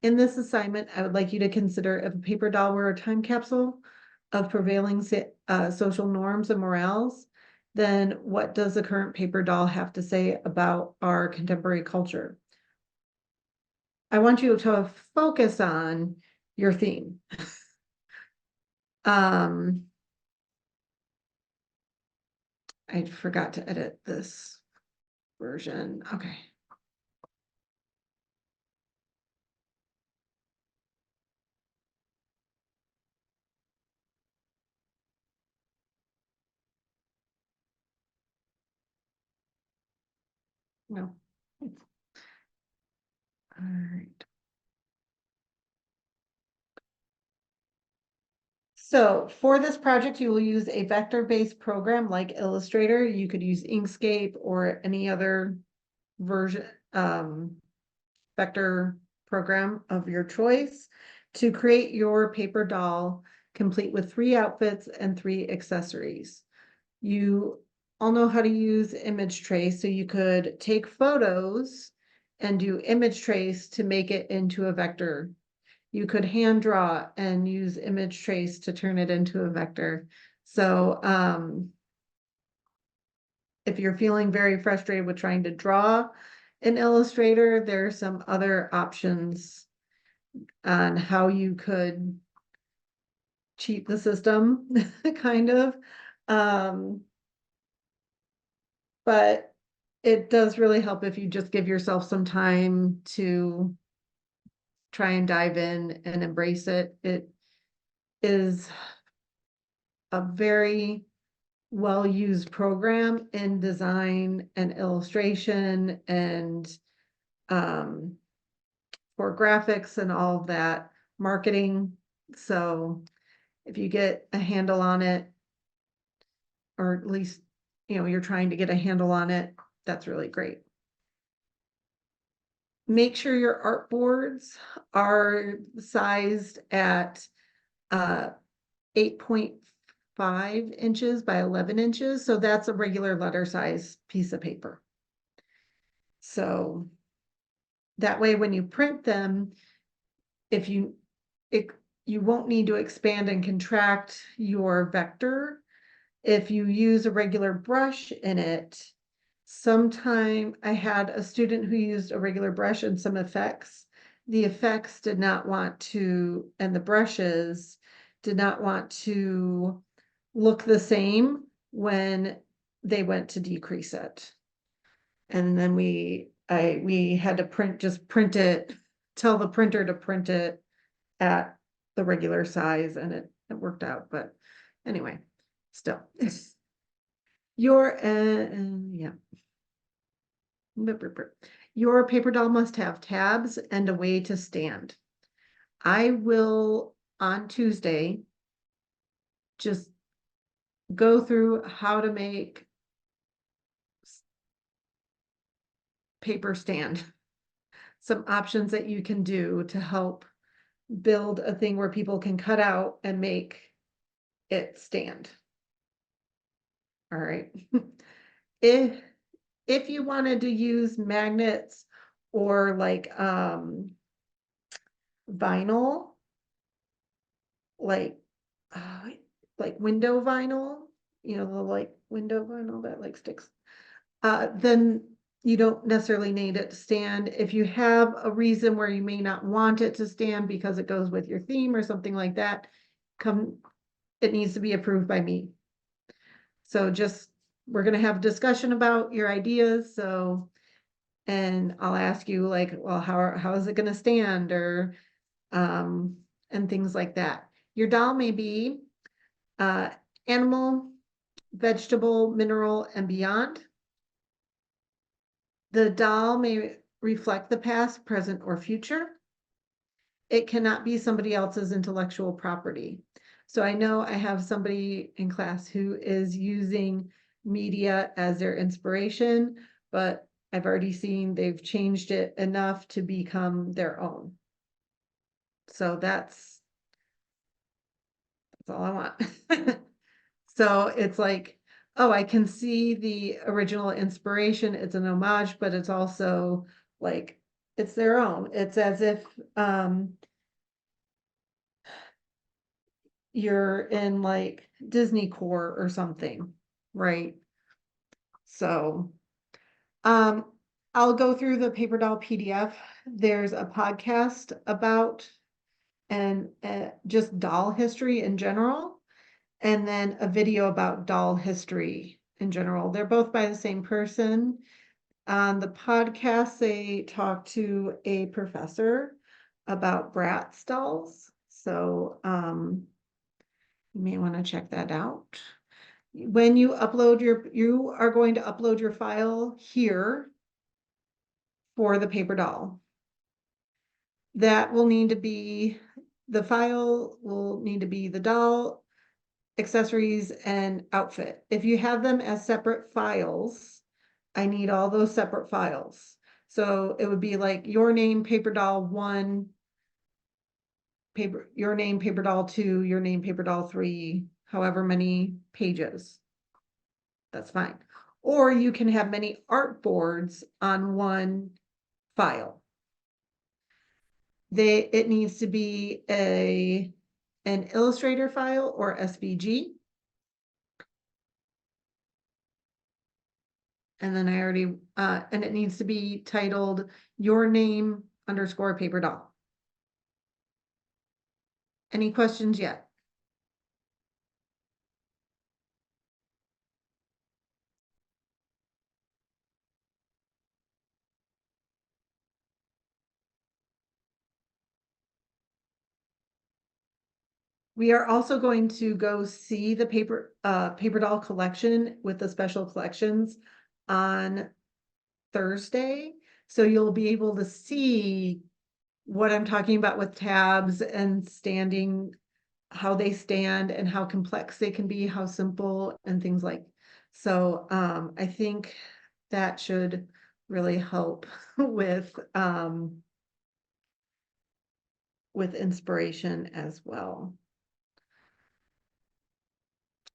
In this assignment, I would like you to consider if a paper doll were a time capsule of prevailing social norms and morals, then what does the current paper doll have to say about our contemporary culture? I want you to focus on your theme. I forgot to edit this version. Okay. No. All right. So for this project, you will use a vector-based program like Illustrator. You could use Inkscape or any other version, vector program of your choice to create your paper doll, complete with 3 outfits and 3 accessories. You all know how to use image trace, so you could take photos and do image trace to make it into a vector. You could hand draw and use image trace to turn it into a vector. So if you're feeling very frustrated with trying to draw in Illustrator, there are some other options on how you could cheat the system, kind of. But it does really help if you just give yourself some time to try and dive in and embrace it. It is a very well-used program in design and illustration and for graphics and all of that marketing. So if you get a handle on it, or at least, you're trying to get a handle on it, that's really great. Make sure your art boards are sized at 8.5 inches by 11 inches. So that's a regular letter size piece of paper. So that way, when you print them, if you won't need to expand and contract your vector. If you use a regular brush in it, sometime I had a student who used a regular brush and some effects. The effects did not want to, and the brushes did not want to look the same when they went to decrease it. And then we had to print it, tell the printer to print it at the regular size, and it worked out. But anyway, still. Your yeah. Your paper doll must have tabs and a way to stand. I will on Tuesday just go through how to make paper stand. Some options that you can do to help build a thing where people can cut out and make it stand. All right. If if you wanted to use magnets or vinyl, like uh, like window vinyl, the window vinyl that sticks, then you don't necessarily need it to stand. If you have a reason where you may not want it to stand because it goes with your theme or something like that, it needs to be approved by me. So we're gonna have a discussion about your ideas, and I'll ask you well, how is it gonna stand, or, and things like that. Your doll may be, uh, animal, vegetable, mineral, and beyond. The doll may reflect the past, present, or future. It cannot be somebody else's intellectual property. So I know I have somebody in class who is using media as their inspiration, but I've already seen they've changed it enough to become their own. So that's all I want. So it's like, oh, I can see the original inspiration. It's an homage, but it's also it's their own. It's as if you're in Disney Core or something, right? So um I'll go through the paper doll PDF. There's a podcast about and just doll history in general, and then a video about doll history in general. They're both by the same person. On the podcast, they talk to a professor about Bratz dolls. So you may want to check that out. When you are going to upload your file here for the paper doll. That will need to be, the file will need to be the doll, accessories, and outfit. If you have them as separate files, I need all those separate files. So it would be like your name, paper doll 1, your name, paper doll 2, your name, paper doll 3, however many pages. That's fine. Or you can have many artboards on one file. It needs to be an Illustrator file or SVG. And then and it needs to be titled your name _ paper doll. Any questions yet? We are also going to go see the paper doll collection with the special collections on Thursday. So you'll be able to see what I'm talking about with tabs and standing, how they stand and how complex they can be, how simple and things like. So I think that should really help with inspiration as well.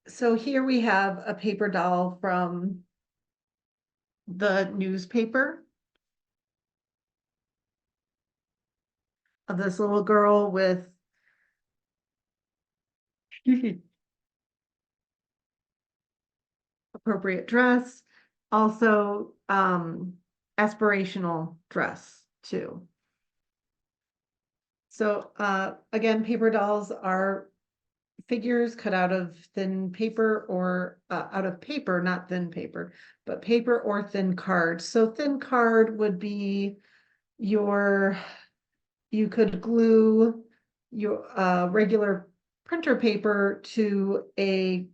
So here we have a paper doll from the newspaper of this little girl with appropriate dress, also aspirational dress too. So again, paper dolls are figures cut out of thin paper or out of paper, not thin paper, but paper or thin card. So thin card would be you could glue your regular printer paper to a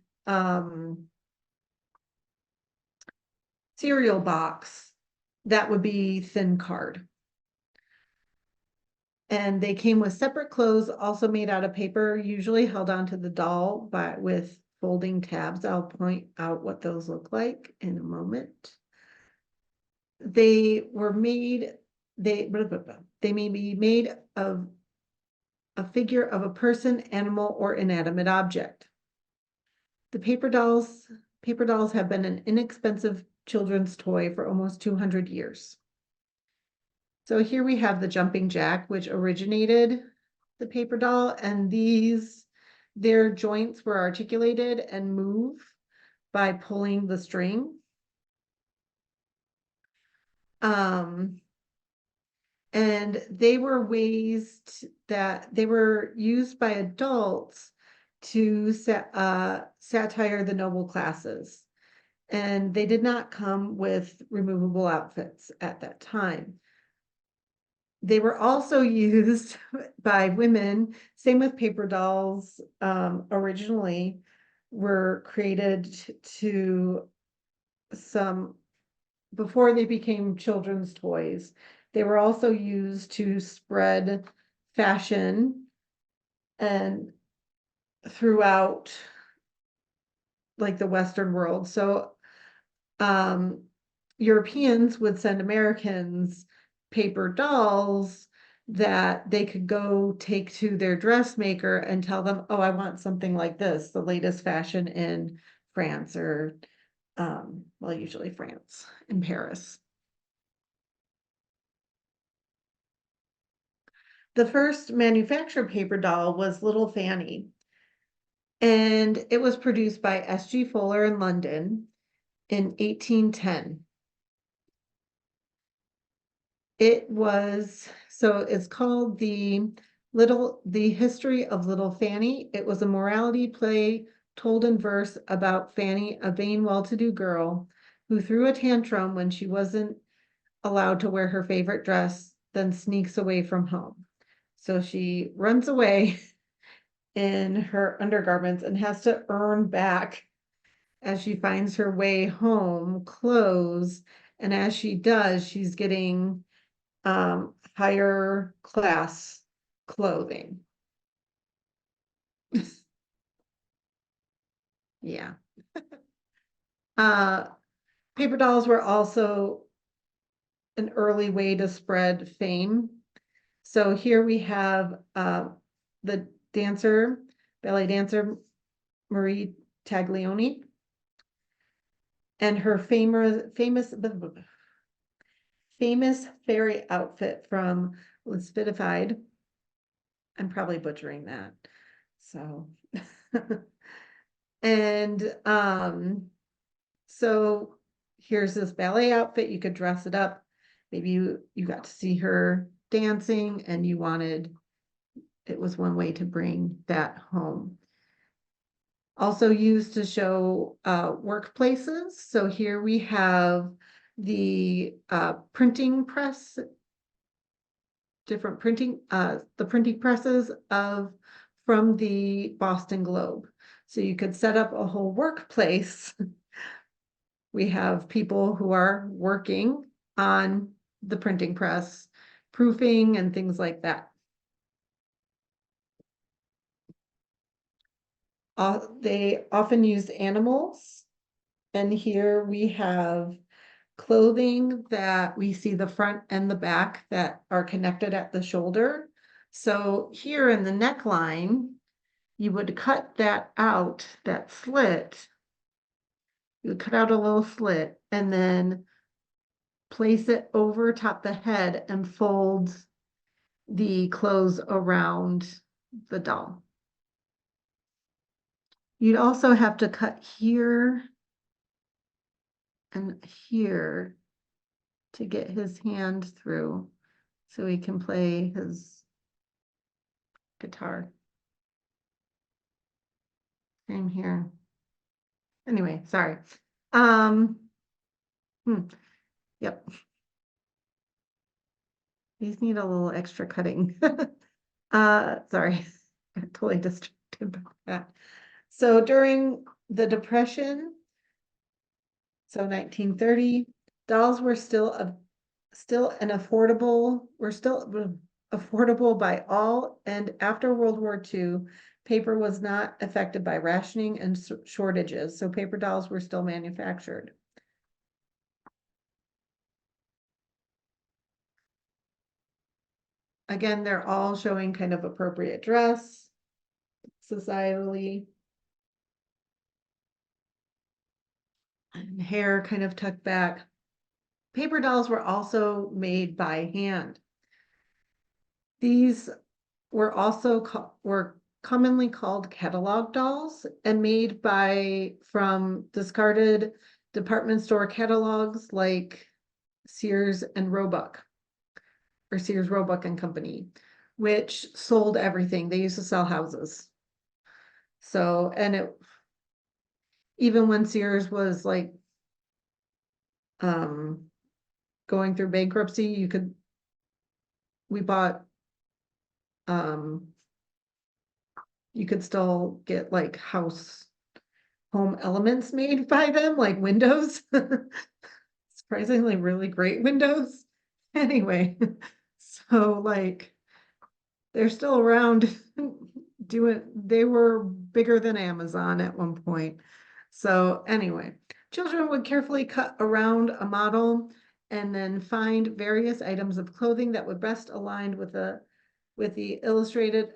cereal box. That would be thin card. And they came with separate clothes, also made out of paper, usually held onto the doll, but with folding tabs. I'll point out what those look like in a moment. They may be made of a figure of a person, animal, or inanimate object. The paper dolls paper dolls have been an inexpensive children's toy for almost 200 years. So here we have the jumping jack, which originated the paper doll, and their joints were articulated and move by pulling the string. And they were that they were used by adults to satire the noble classes. And they did not come with removable outfits at that time. They were also used by women, same with paper dolls, originally were created to before they became children's toys. They were also used to spread fashion and throughout like the Western world. So Europeans would send Americans paper dolls that they could go take to their dressmaker and tell them, oh, I want something like this, the latest fashion in France or, well, usually France, in Paris. The first manufactured paper doll was Little Fanny, and it was produced by S.G. Fuller in London in 1810. It's called The History of Little Fanny. It was a morality play told in verse about Fanny, a vain, well-to-do girl who threw a tantrum when she wasn't allowed to wear her favorite dress, then sneaks away from home. So she runs away in her undergarments and has to earn back as she finds her way home clothes. And as she does, she's getting higher class clothing. Yeah. Uh, paper dolls were also an early way to spread fame. So here we have the ballet dancer Marie Taglioni, and her famous fairy outfit from Les Spitified. I'm probably butchering that. So, and so here's this ballet outfit. You could dress it up. Maybe you got to see her dancing and it was one way to bring that home. Also used to show workplaces. So here we have the printing press, the printing presses from the Boston Globe. So you could set up a whole workplace. We have people who are working on the printing press, proofing and things like that. They often use animals. And here we have clothing that we see the front and the back that are connected at the shoulder. So here in the neckline, you would cut that out, that slit. You would cut out a little slit and then place it over top the head and fold the clothes around the doll. You'd also have to cut here and here to get his hand through so he can play his guitar. Same here. Anyway, sorry. Yep. These need a little extra cutting. Sorry, I totally distracted by that. So during the Depression, so 1930, dolls were still affordable by all, and after World War II, paper was not affected by rationing and shortages, so paper dolls were still manufactured. Again, they're all showing kind of appropriate dress societally. and hair kind of tucked back. Paper dolls were also made by hand. These were also were commonly called catalog dolls and made from discarded department store catalogs like Sears and Roebuck, or Sears, Roebuck and Company, which sold everything. They used to sell houses. So, even when Sears was like going through bankruptcy, we bought you could still get like home elements made by them, like windows. Surprisingly really great windows. Anyway, so like they're still around they were bigger than Amazon at one point. So anyway, children would carefully cut around a model and then find various items of clothing that would best aligned with the illustrated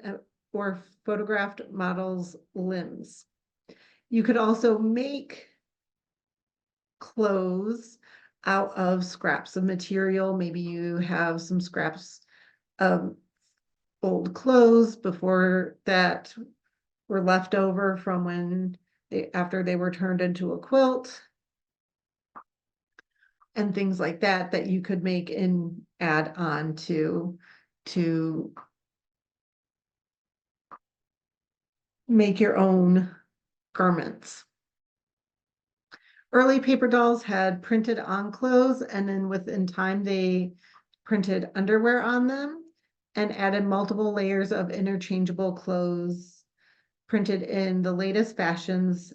or photographed model's limbs. You could also make clothes out of scraps of material. Maybe you have some scraps of old clothes before that were left over from after they were turned into a quilt, and things like that you could make and add on to make your own garments. Early paper dolls had printed on clothes, and then within time they printed underwear on them and added multiple layers of interchangeable clothes printed in the latest fashions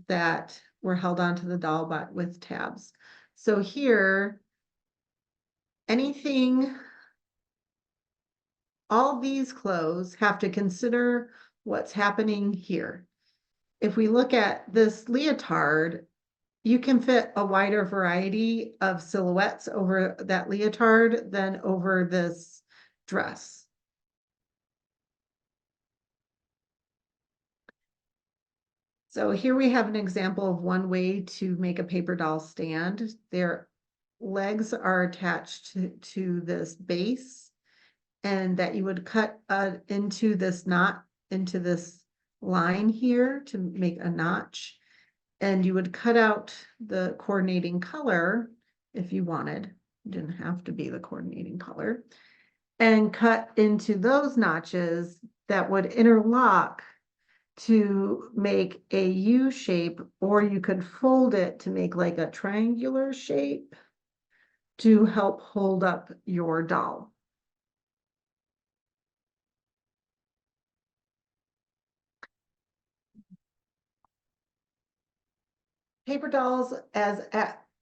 that were held onto the doll with tabs. So here, all these clothes have to consider what's happening here. If we look at this leotard, you can fit a wider variety of silhouettes over that leotard than over this dress. So here we have an example of one way to make a paper doll stand. Their legs are attached to this base, and that you would cut into this line here to make a notch. And you would cut out the coordinating color if you wanted. It didn't have to be the coordinating color. And cut into those notches that would interlock to make a U shape, or you could fold it to make like a triangular shape to help hold up your doll. Paper dolls as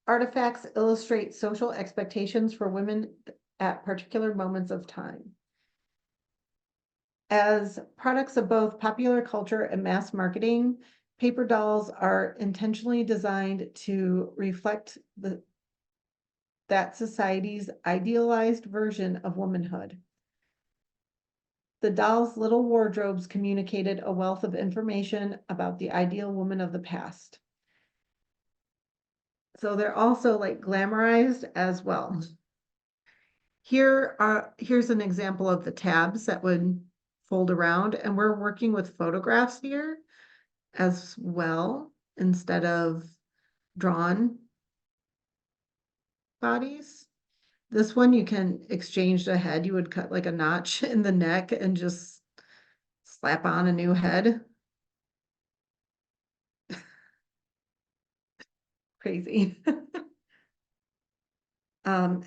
artifacts illustrate social expectations for women at particular moments of time. As products of both popular culture and mass marketing, paper dolls are intentionally designed to reflect that society's idealized version of womanhood. The dolls' little wardrobes communicated a wealth of information about the ideal woman of the past. So they're also like glamorized as well. Here's an example of the tabs that would fold around, and we're working with photographs here as well instead of drawn bodies. This one you can exchange the head. You would cut like a notch in the neck and just slap on a new head. Crazy.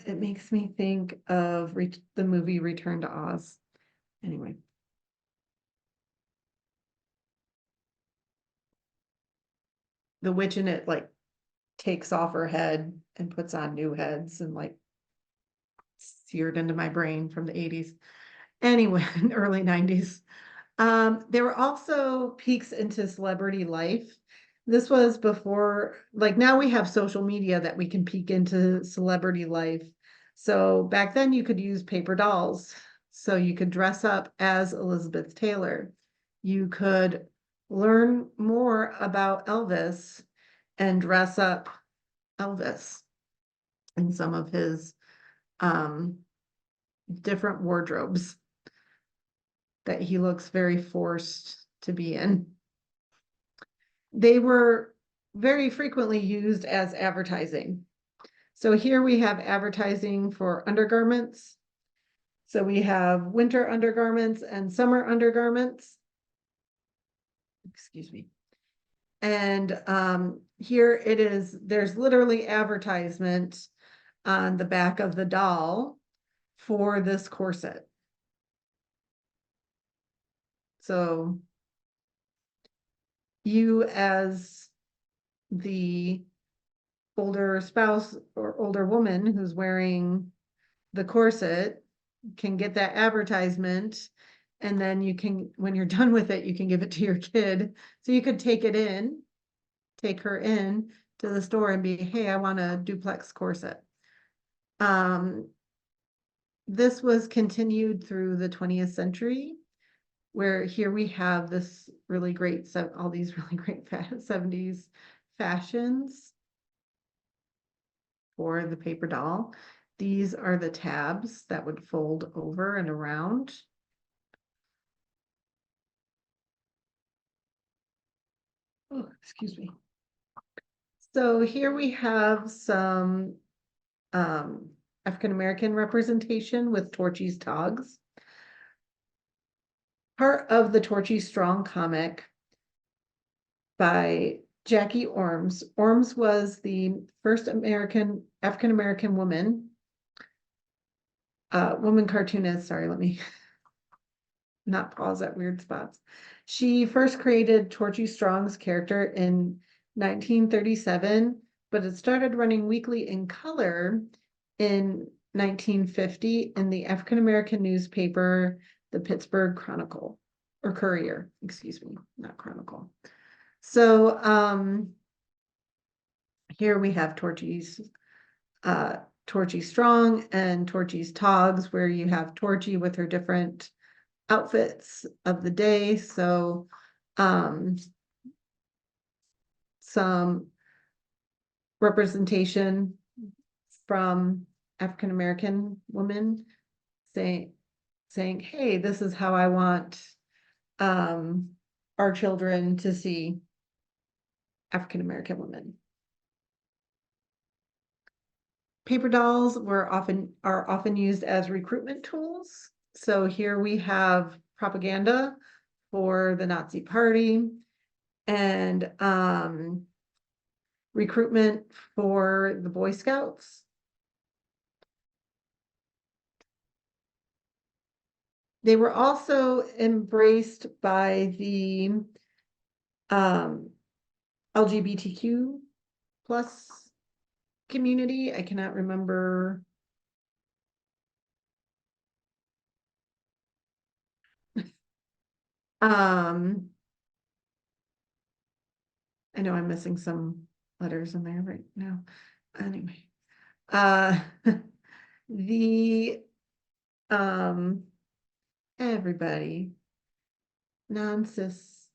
It makes me think of the movie Return to Oz. Anyway. The witch in it like takes off her head and puts on new heads, and like seared into my brain from the 80s. Anyway, early 90s. There were also peeks into celebrity life. This was before, like now we have social media that we can peek into celebrity life. So back then you could use paper dolls. So you could dress up as Elizabeth Taylor. You could learn more about Elvis and dress up Elvis in some of his different wardrobes that he looks very forced to be in. They were very frequently used as advertising. So here we have advertising for undergarments. So we have winter undergarments and summer undergarments. Excuse me. And here it is, there's literally advertisement on the back of the doll for this corset. So you as the older spouse or older woman who's wearing the corset can get that advertisement, and then you can, when you're done with it, you can give it to your kid. So you could take her in to the store and be, hey, I want a duplex corset. This was continued through the 20th century, where here we have this really great, all these really great 70s fashions for the paper doll. These are the tabs that would fold over and around. Oh, excuse me. So here we have some African-American representation with Torchy's togs. Part of the Torchy Strong comic by Jackie Orms. Orms was the first African-American woman cartoonist. Sorry, let me not pause at weird spots. She first created Torchy Strong's character in 1937, but it started running weekly in color in 1950 in the African-American newspaper, the Pittsburgh Chronicle, or Courier, excuse me, not Chronicle. So here we have Torchy's Torchy Strong and Torchy's Togs, where you have Torchy with her different outfits of the day. So some representation from African-American women saying, hey, this is how I want our children to see African-American women. Paper dolls are often used as recruitment tools. So here we have propaganda for the Nazi Party and recruitment for the Boy Scouts. They were also embraced by the LGBTQ plus community. I cannot remember. I know I'm missing some letters in there right now. Anyway, the everybody, non-cis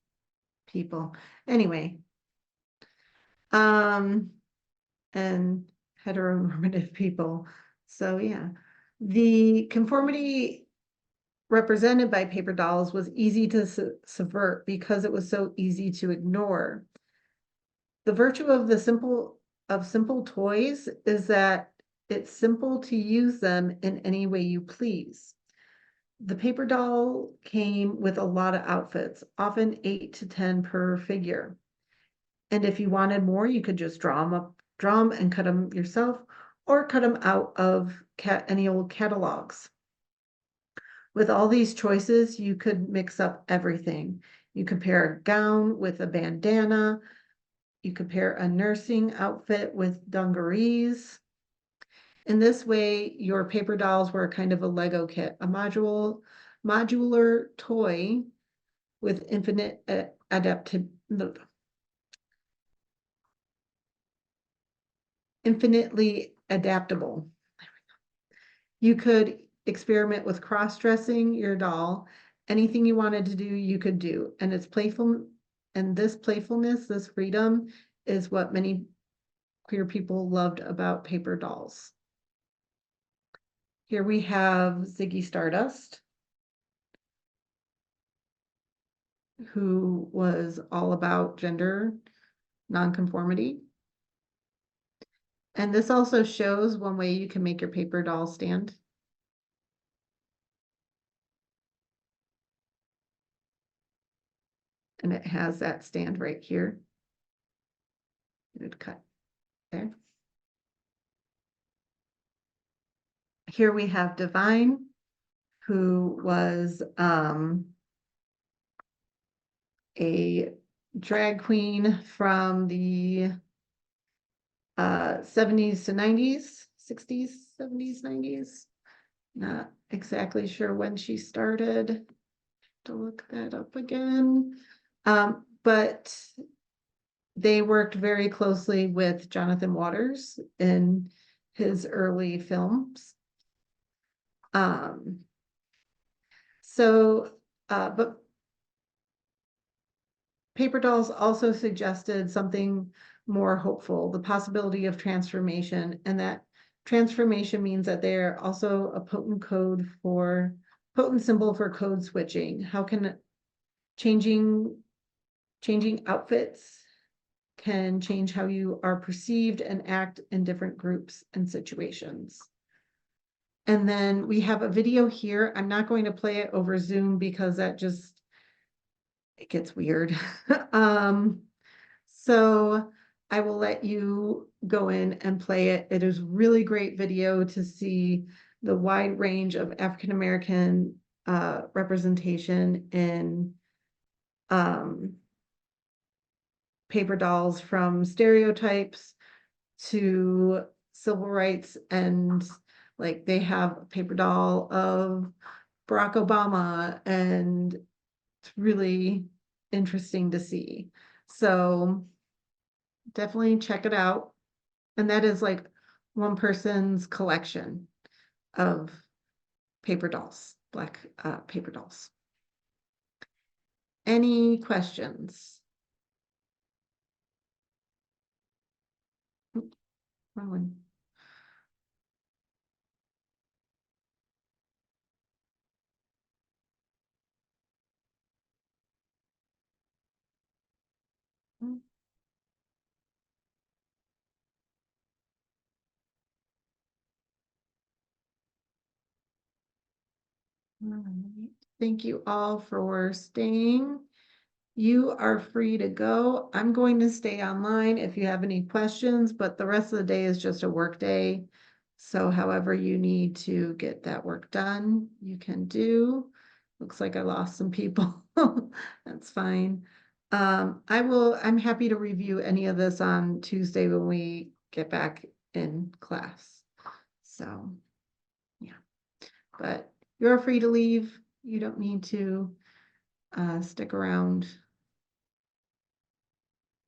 people. Anyway, and heteronormative people. So yeah, the conformity represented by paper dolls was easy to subvert because it was so easy to ignore. The virtue of simple toys is that it's simple to use them in any way you please. The paper doll came with a lot of outfits, often 8 to 10 per figure. And if you wanted more, you could just draw them and cut them yourself, or cut them out of any old catalogs. With all these choices, you could mix up everything. You could pair a gown with a bandana. You could pair a nursing outfit with dungarees. In this way, your paper dolls were kind of a Lego kit, a modular toy with infinite infinitely adaptable. You could experiment with cross-dressing your doll. Anything you wanted to do, you could do. And it's playful, and this playfulness, this freedom is what many queer people loved about paper dolls. Here we have Ziggy Stardust, who was all about gender nonconformity. And this also shows one way you can make your paper doll stand. And it has that stand right here. It would cut there. Here we have Divine, who was a drag queen from the 70s to 90s, 60s, 70s, 90s. Not exactly sure when she started. To look that up again. But they worked very closely with Jonathan Waters in his early films. But Paper Dolls also suggested something more hopeful, the possibility of transformation, and that transformation means that they're also a potent symbol for code switching. How can changing outfits can change how you are perceived and act in different groups and situations. And then we have a video here. I'm not going to play it over Zoom because it gets weird. So I will let you go in and play it. It is really great video to see the wide range of African American representation in paper dolls, from stereotypes to civil rights, and like they have a paper doll of Barack Obama, and it's really interesting to see. So definitely check it out. And that is like one person's collection of paper dolls, black paper dolls. Any questions? Wrong one. All right. Thank you all for staying. You are free to go. I'm going to stay online if you have any questions, but the rest of the day is just a work day. So however you need to get that work done, you can do. Looks like I lost some people. That's fine. I'm happy to review any of this on Tuesday when we get back in class. So, yeah, but you're free to leave. You don't need to stick around.